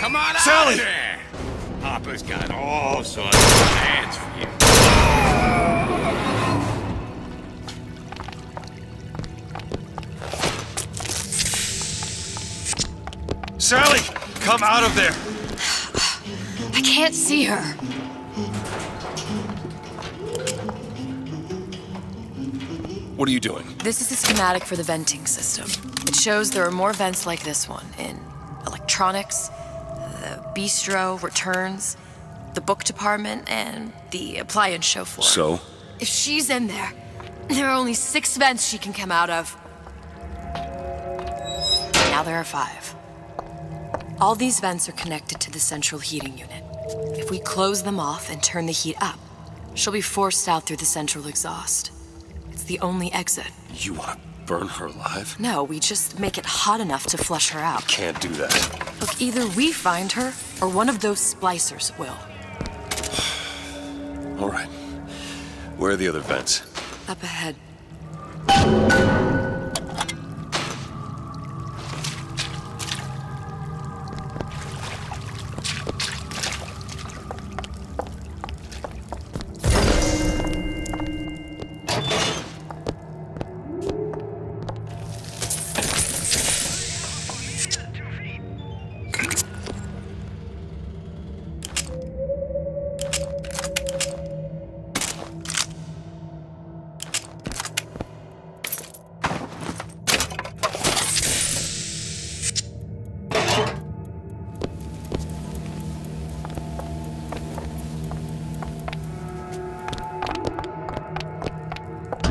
Come on Sally! out there! Papa's got all sorts of plans for you. Sally! Come out of there! I can't see her. What are you doing? This is a schematic for the venting system. It shows there are more vents like this one in electronics, the bistro, returns, the book department, and the appliance show floor. So? If she's in there, there are only 6 vents she can come out of. Now there are 5. All these vents are connected to the central heating unit. If we close them off and turn the heat up, she'll be forced out through the central exhaust. It's the only exit. You want to burn her alive? No, we just make it hot enough to flush her out. Can't do that. Look, either we find her, or one of those splicers will. All right. Where are the other vents? Up ahead.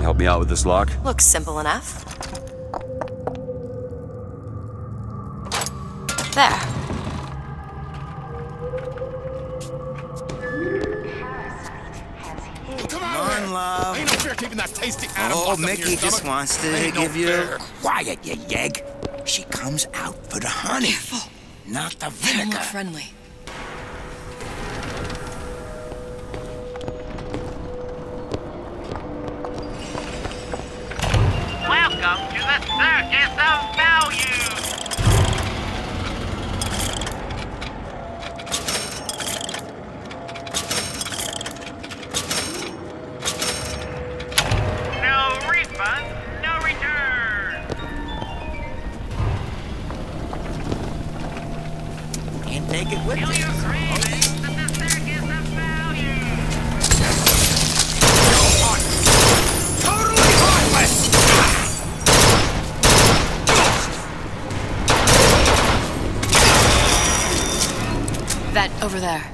Help me out with this lock? Looks simple enough. There. Come on, love. Ain't no fair keeping that tasty animal Oh, up in Mickey your just stomach. wants to Ain't no give you... fair. Quiet, you yegg. She comes out for the honey, Careful. not the They don't vinegar. look friendly. Welcome to the Circus of Value! No refund, no return! Can't take it with Feel you. your cravings at the Circus of Value! Totally heartless! Vent over there.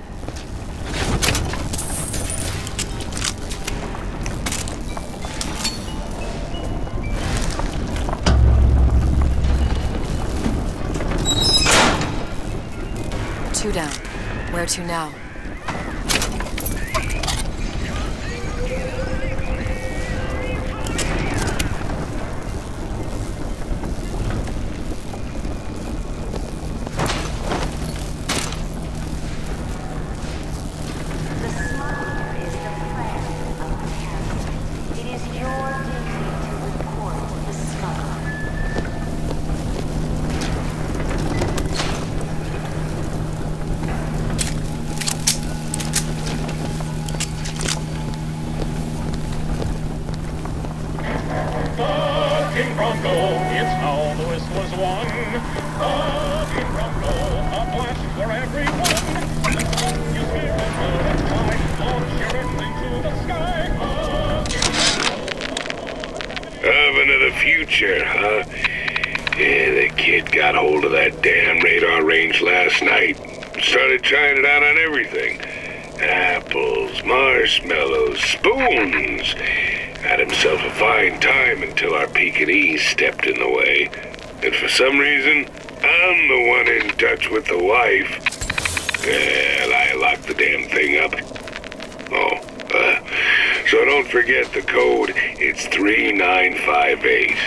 Two down. Where to now? this last night. Started trying it out on everything. Apples, marshmallows, spoons. Had himself a fine time until our Pekingese stepped in the way. And for some reason, I'm the one in touch with the wife. Well, I locked the damn thing up. So don't forget the code. It's 3958.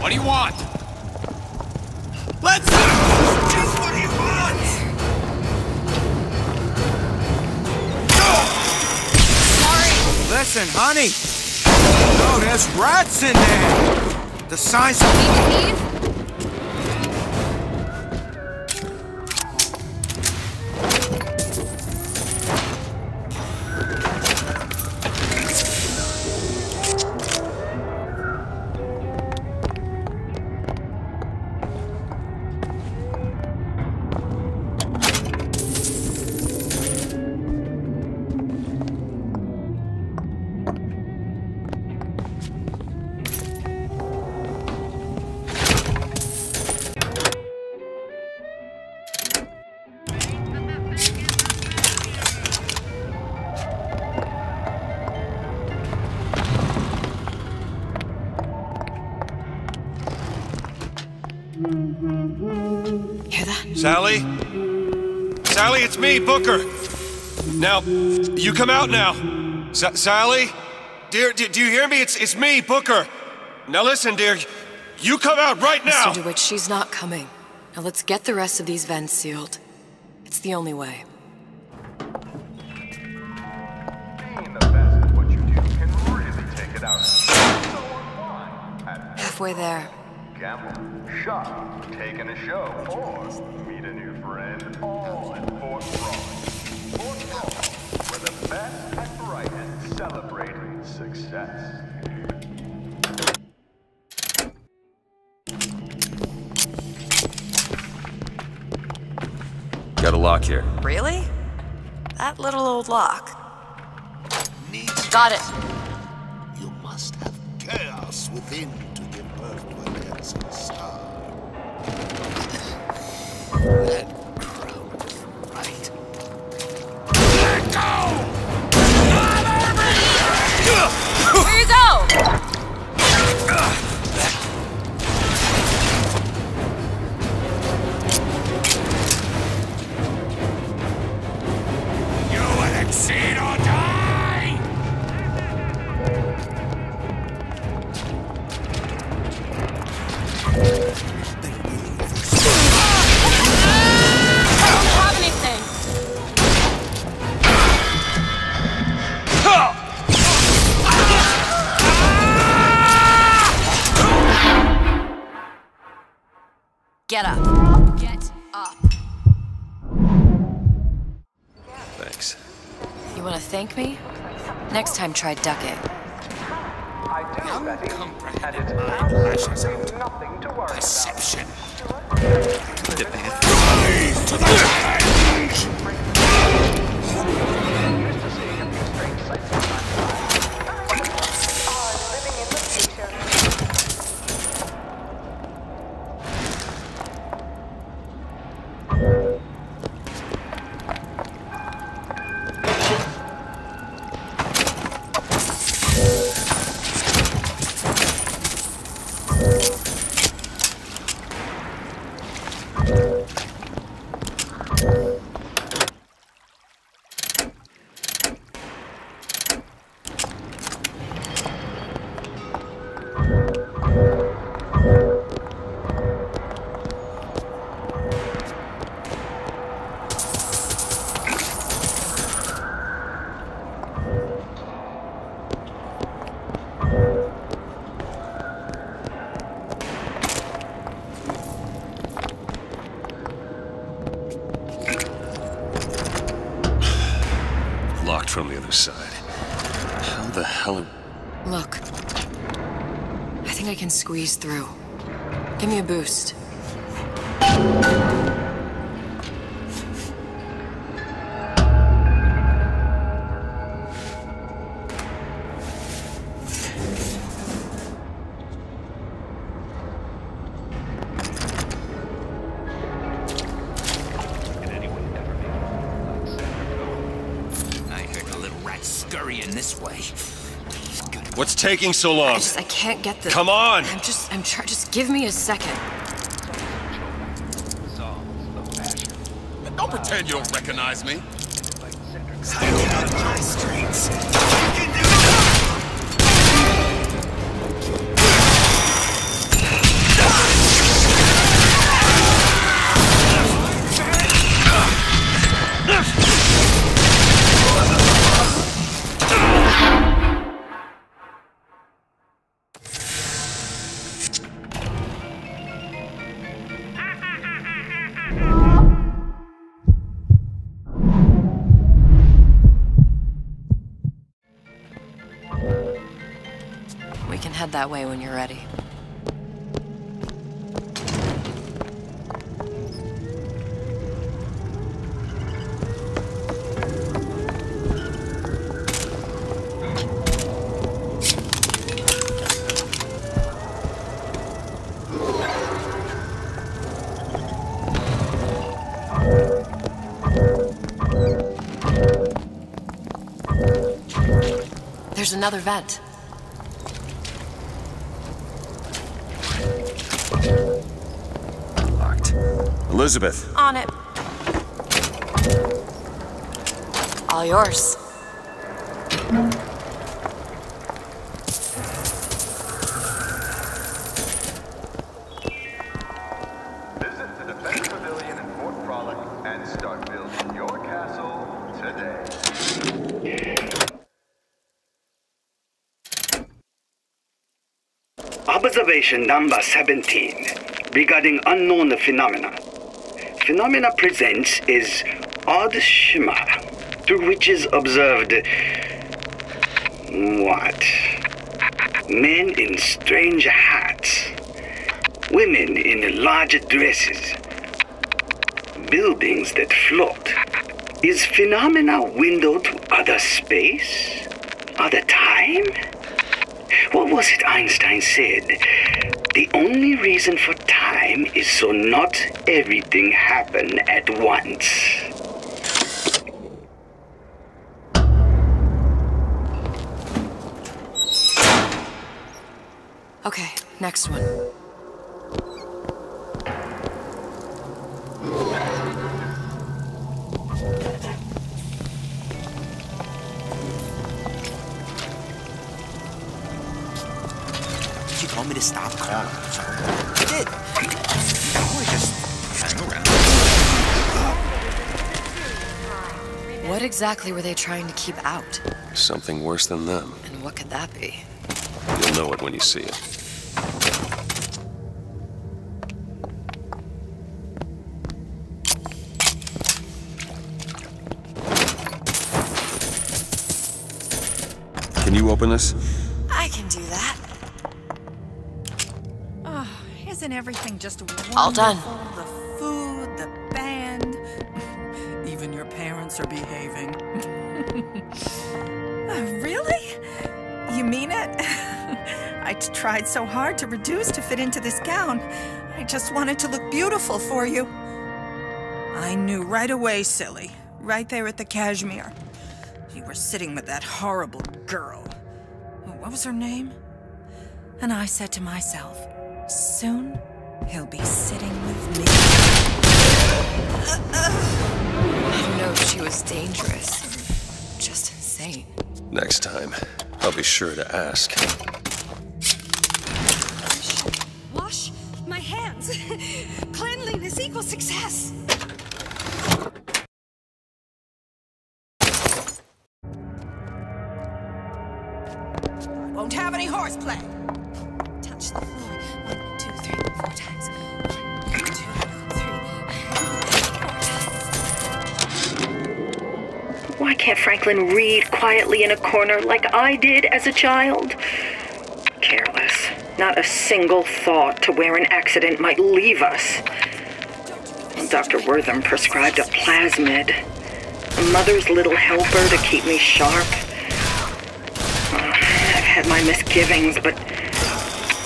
What do you want? Let's just what he wants! Sorry! Listen, honey! No, there's rats in there! The size of... Sally? Sally, it's me, Booker. Now, you come out now. Sally? Dear, do you hear me? It's me, Booker. Now listen, dear. You come out right now! Mr. DeWitt, she's not coming. Now let's get the rest of these vents sealed. It's the only way. Being the best at what you do can really take it out. So Halfway there. Gamble, shop, taking a show, or meet a new friend, all in Fort Ross. Fort Ross, where the best at Brighton celebrate success. Got a lock here. Really? That little old lock. Got it. You must have chaos within to give birth to a dead rising star. That crowd was right. Let go! Where you go? You will exceed or die! I don't have anything. Get up. Get up. Thanks. You want to thank me? Next time, try ducking. Uncomprehended mind lashes out. Perception. Rise to the challenge! Locked from the other side. How the hell... Look. I think I can squeeze through. Give me a boost. This way. What's taking so long? I can't get the... Come on! Just give me a second. Don't pretend you don't recognize me. My streets. We can head that way when you're ready. There's another vent. Locked. Elizabeth. On it. All yours. Visit the Defense Pavilion in Fort Frolic and start building your castle today. Observation number 17 regarding unknown phenomena. Phenomena presents is odd shimmer through which is observed what? Men in strange hats, women in large dresses, buildings that float. Is phenomena window to other space? Other time? What was it Einstein said? The only reason for time is so not everything happen at once. Okay, next one. She told me to stop calling, so I did. Now I just hang around. What exactly were they trying to keep out? Something worse than them. And what could that be? You'll know it when you see it. Can you open this? I can do that. Oh, isn't everything just wonderful? All done. The food, the band. Even your parents are behaving. Really? You mean it? I tried so hard to reduce to fit into this gown. I just wanted to look beautiful for you. I knew right away, silly. Right there at the cashmere. You were sitting with that horrible girl. What was her name? And I said to myself, soon he'll be sitting with me. I didn't know she was dangerous. Just insane. Next time, I'll be sure to ask. Wash my hands. Cleanliness equals success. Won't have any horseplay. Touch the floor. 1, 2, 3, 4 times. 1, 2, 3, 4 times. Why can't Franklin read quietly in a corner like I did as a child? Careless. Not a single thought to where an accident might leave us. Dr. Wortham prescribed a plasmid. A mother's little helper to keep me sharp. I've had my misgivings, but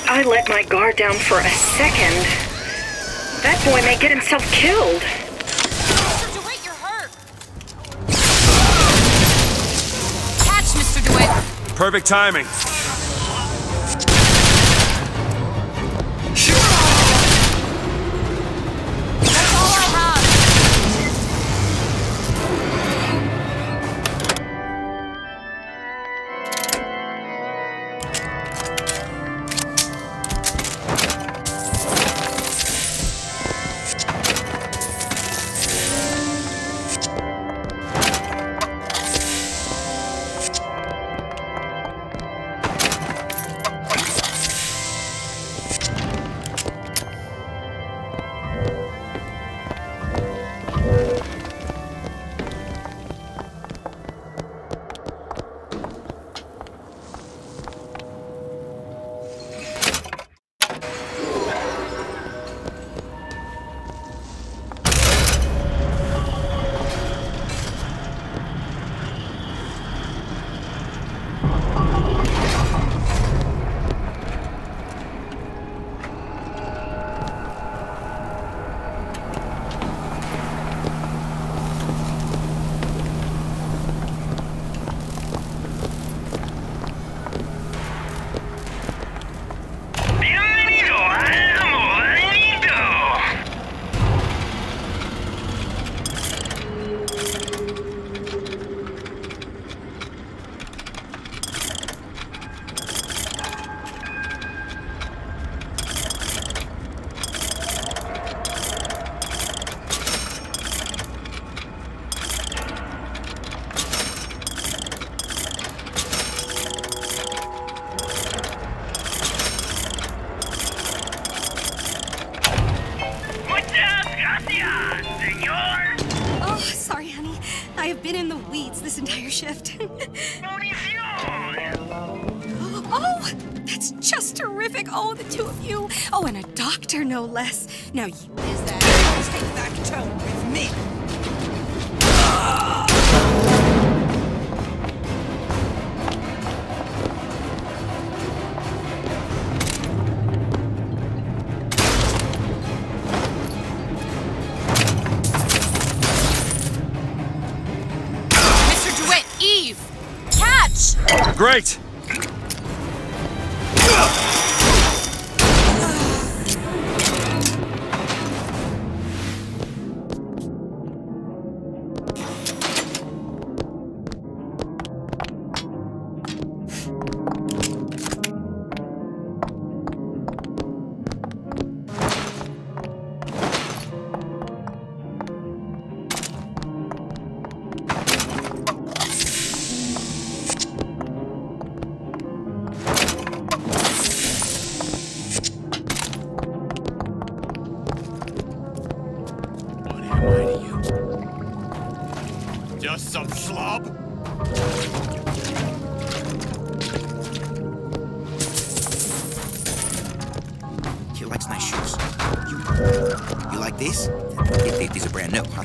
I let my guard down for a second. That boy may get himself killed. Mr. DeWitt, you're hurt. Catch, Mr. DeWitt. Perfect timing. That's all I have. I have been in the weeds this entire shift. Oh, that's just terrific. Oh, the two of you. Oh, and a doctor, no less. Now, you... Is that take that tone with me? Great! Just some slob? He likes nice shoes. You like these? These are brand new, huh?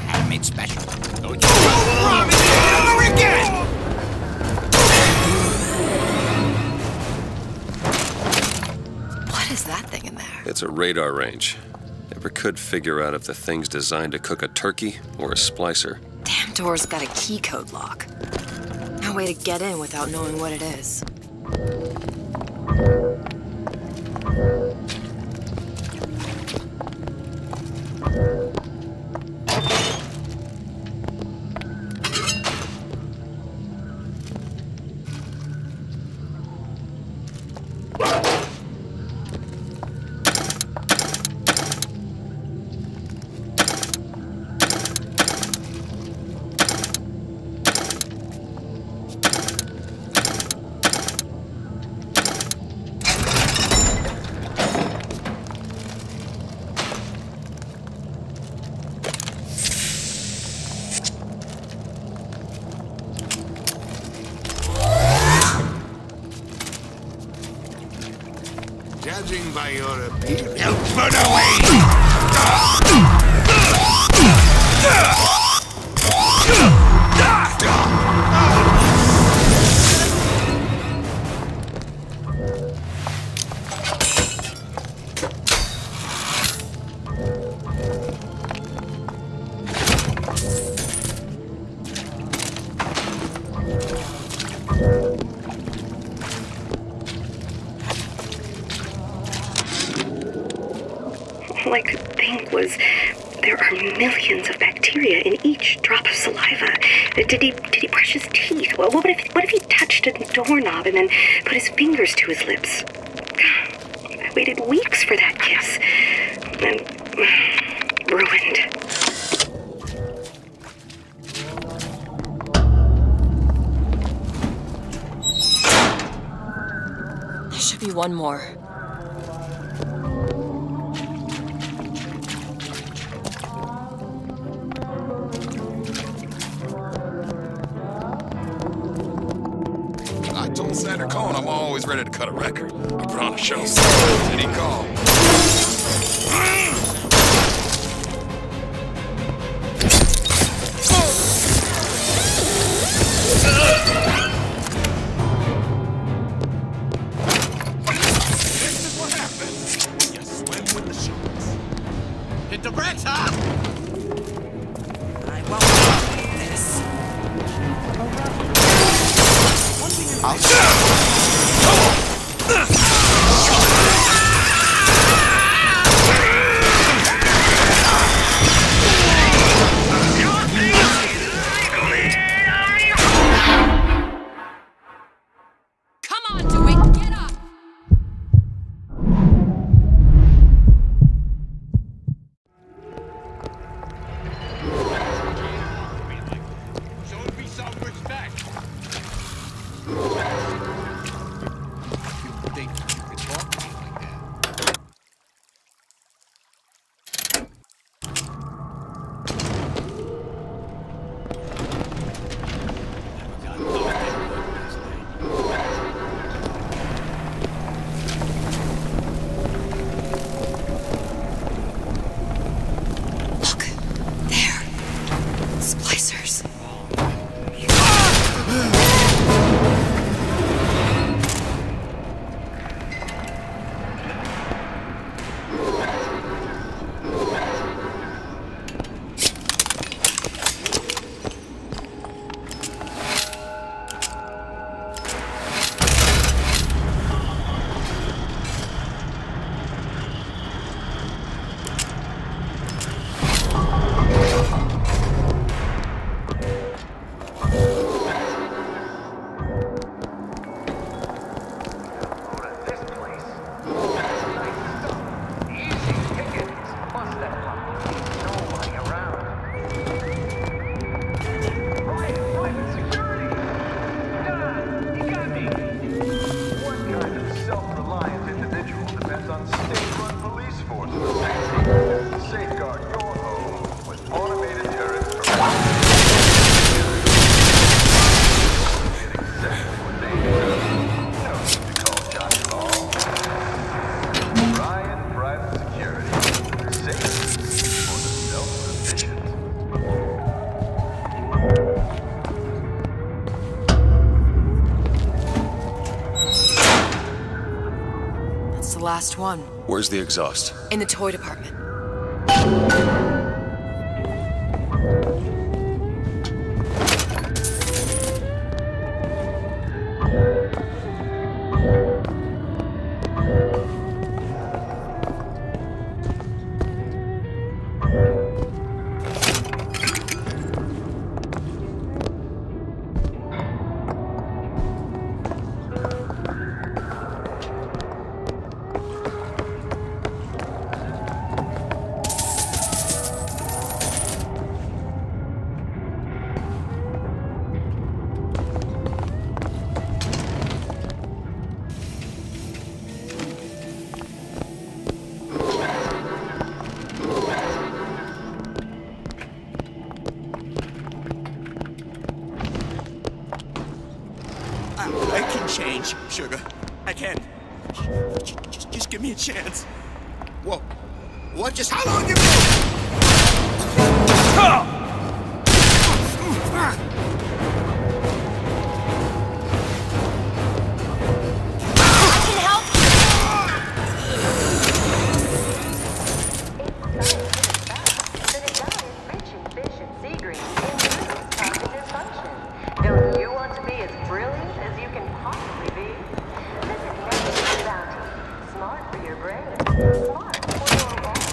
Handmade special. Don't you rob me again! What is that thing in there? It's a radar range. Never could figure out if the thing's designed to cook a turkey or a splicer. Damn door's got a key code lock. No way to get in without knowing what it is. Judging by your appearance. You put away! All I could think was there are millions of bacteria in each drop of saliva. Did he brush his teeth? Well, what if he touched a doorknob and then put his fingers to his lips? I waited weeks for that kiss. And ruined. There should be one more. I told Senator Cohen I'm always ready to cut a record. I put on a show. And he called. This is what happens when you swim with the sharks. Hit the brakes, huh? I won't do this. Come on, Dewey, get up! Show me some respect. last one. Where's the exhaust? In the toy department. I can change, sugar. I can. Just give me a chance. Whoa. What just... How long you Don't you want to be as brilliant as you can possibly be? This is Nature's bounty. Smart for your brain. Smart for your body.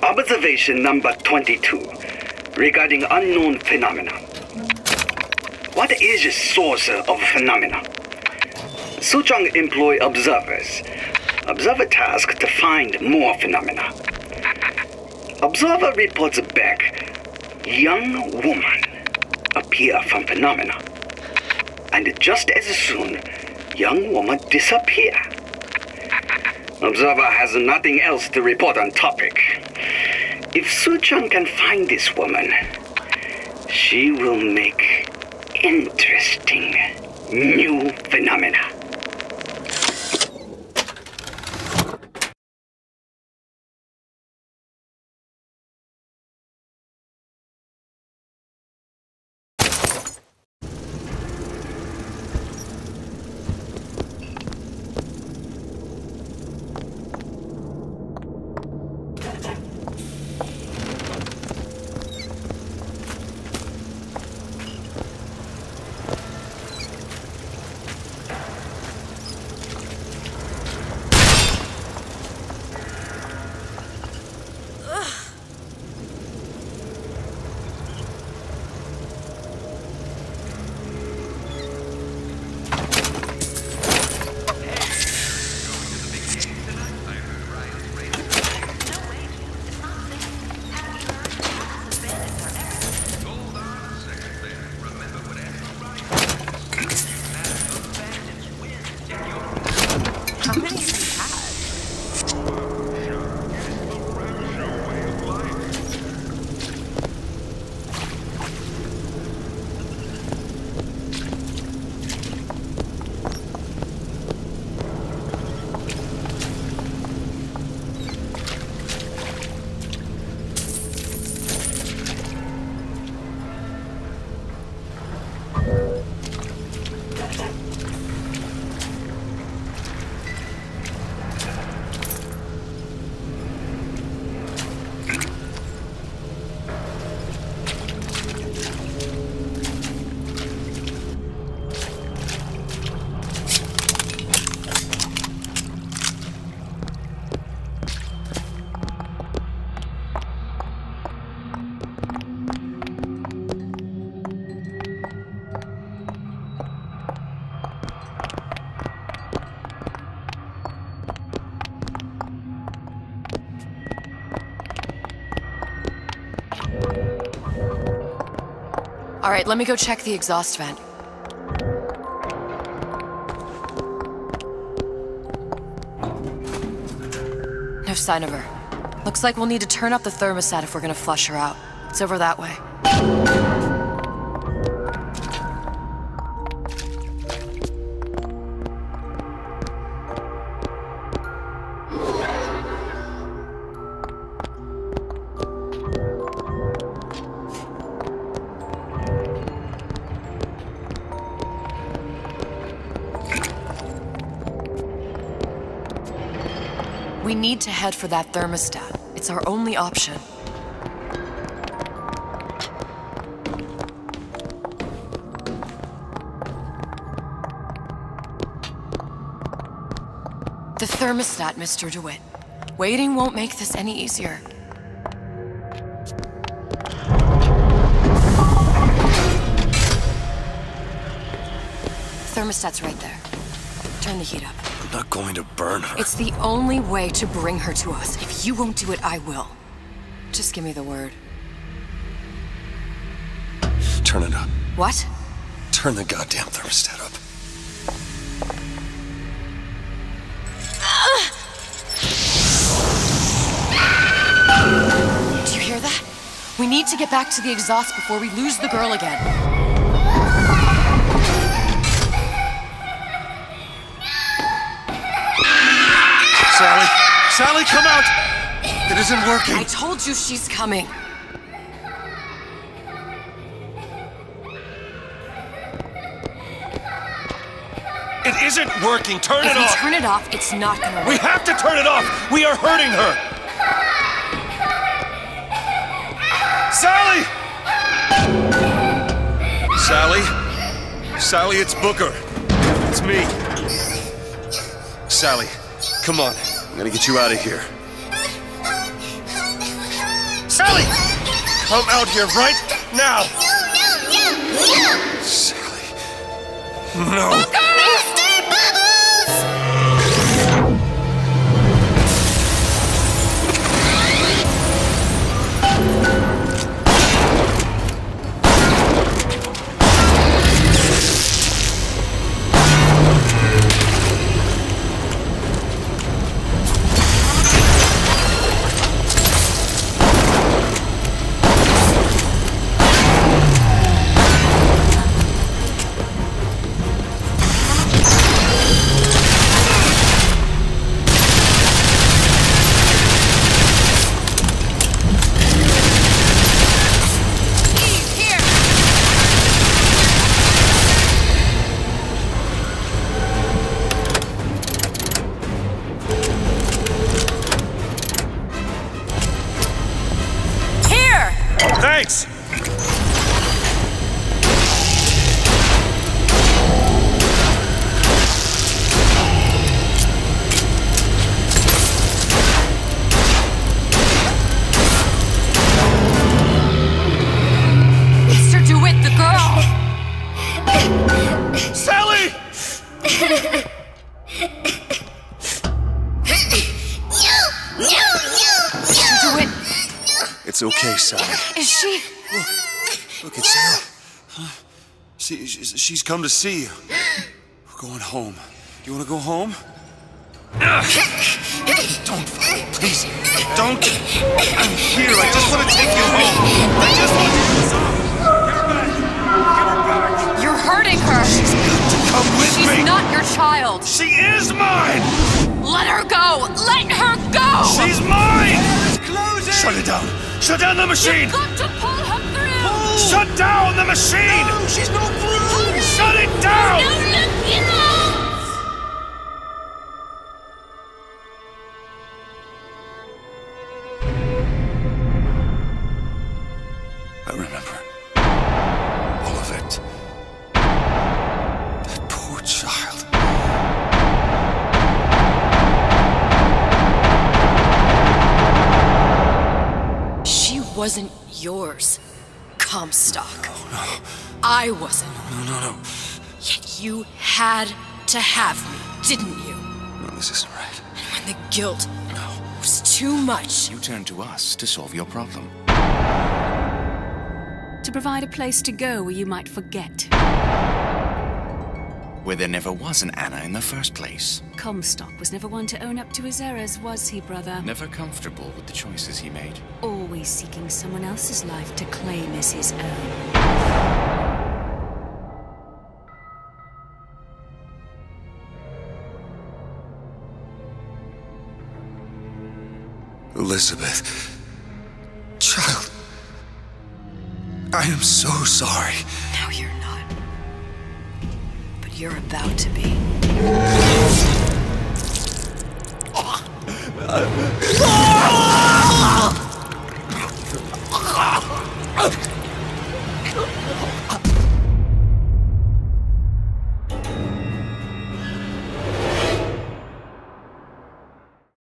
Observation number 22 regarding unknown phenomena. What is the source of phenomena? Suchong employ observers. Observer task to find more phenomena. Observer reports back. Young woman appear from phenomena. And just as soon, young woman disappear. Observer has nothing else to report on topic. If Suchong can find this woman, she will make interesting new phenomena. All right, let me go check the exhaust vent. No sign of her. Looks like we'll need to turn up the thermostat if we're gonna flush her out. It's over that way. We need to head for that thermostat. It's our only option. The thermostat, Mr. DeWitt. Waiting won't make this any easier. Thermostat's right there. Turn the heat up. I'm not going to burn her. It's the only way to bring her to us. If you won't do it, I will. Just give me the word. Turn it up. What? Turn the goddamn thermostat up. Do you hear that? We need to get back to the exhaust before we lose the girl again. Sally! Sally, come out! It isn't working. I told you she's coming. It isn't working. Turn it If we off. turn it off, it's not gonna work. We have to turn it off. We are hurting her. Sally! Sally? Sally, it's Booker. It's me. Sally, come on. I'm gonna get you out of here. Sally! Come out here right now! Sally. No. Booker! Mr. Bubbles! Thanks! Mr. DeWitt, the girl! Sally! Mr. DeWitt! It's okay, Sally. Is she? Look, it's her. She's come to see you. We're going home. You want to go home? Don't fight, please. Don't. I'm here. I just want to take you home. I just want to do this off. You're hurting her. She's got to come with me. She's not your child. She is mine. Let her go. Let her go. She's mine. Shut it down. Shut down the machine. You've got to pull her through. Pull. Shut down the machine. No, she's no proof. Shut it down. I remember all of it. That poor child. She wasn't yours, Comstock. Oh, no. I wasn't. No. Yet you had to have me, didn't you? No, this isn't right. And when the guilt was too much, You turned to us to solve your problem. To provide a place to go where you might forget. Where there never was an Anna in the first place. Comstock was never one to own up to his errors, was he, brother? Never comfortable with the choices he made. Always seeking someone else's life to claim as his own. Elizabeth. Child. I am so sorry. No, you're not. But you're about to be. Ah!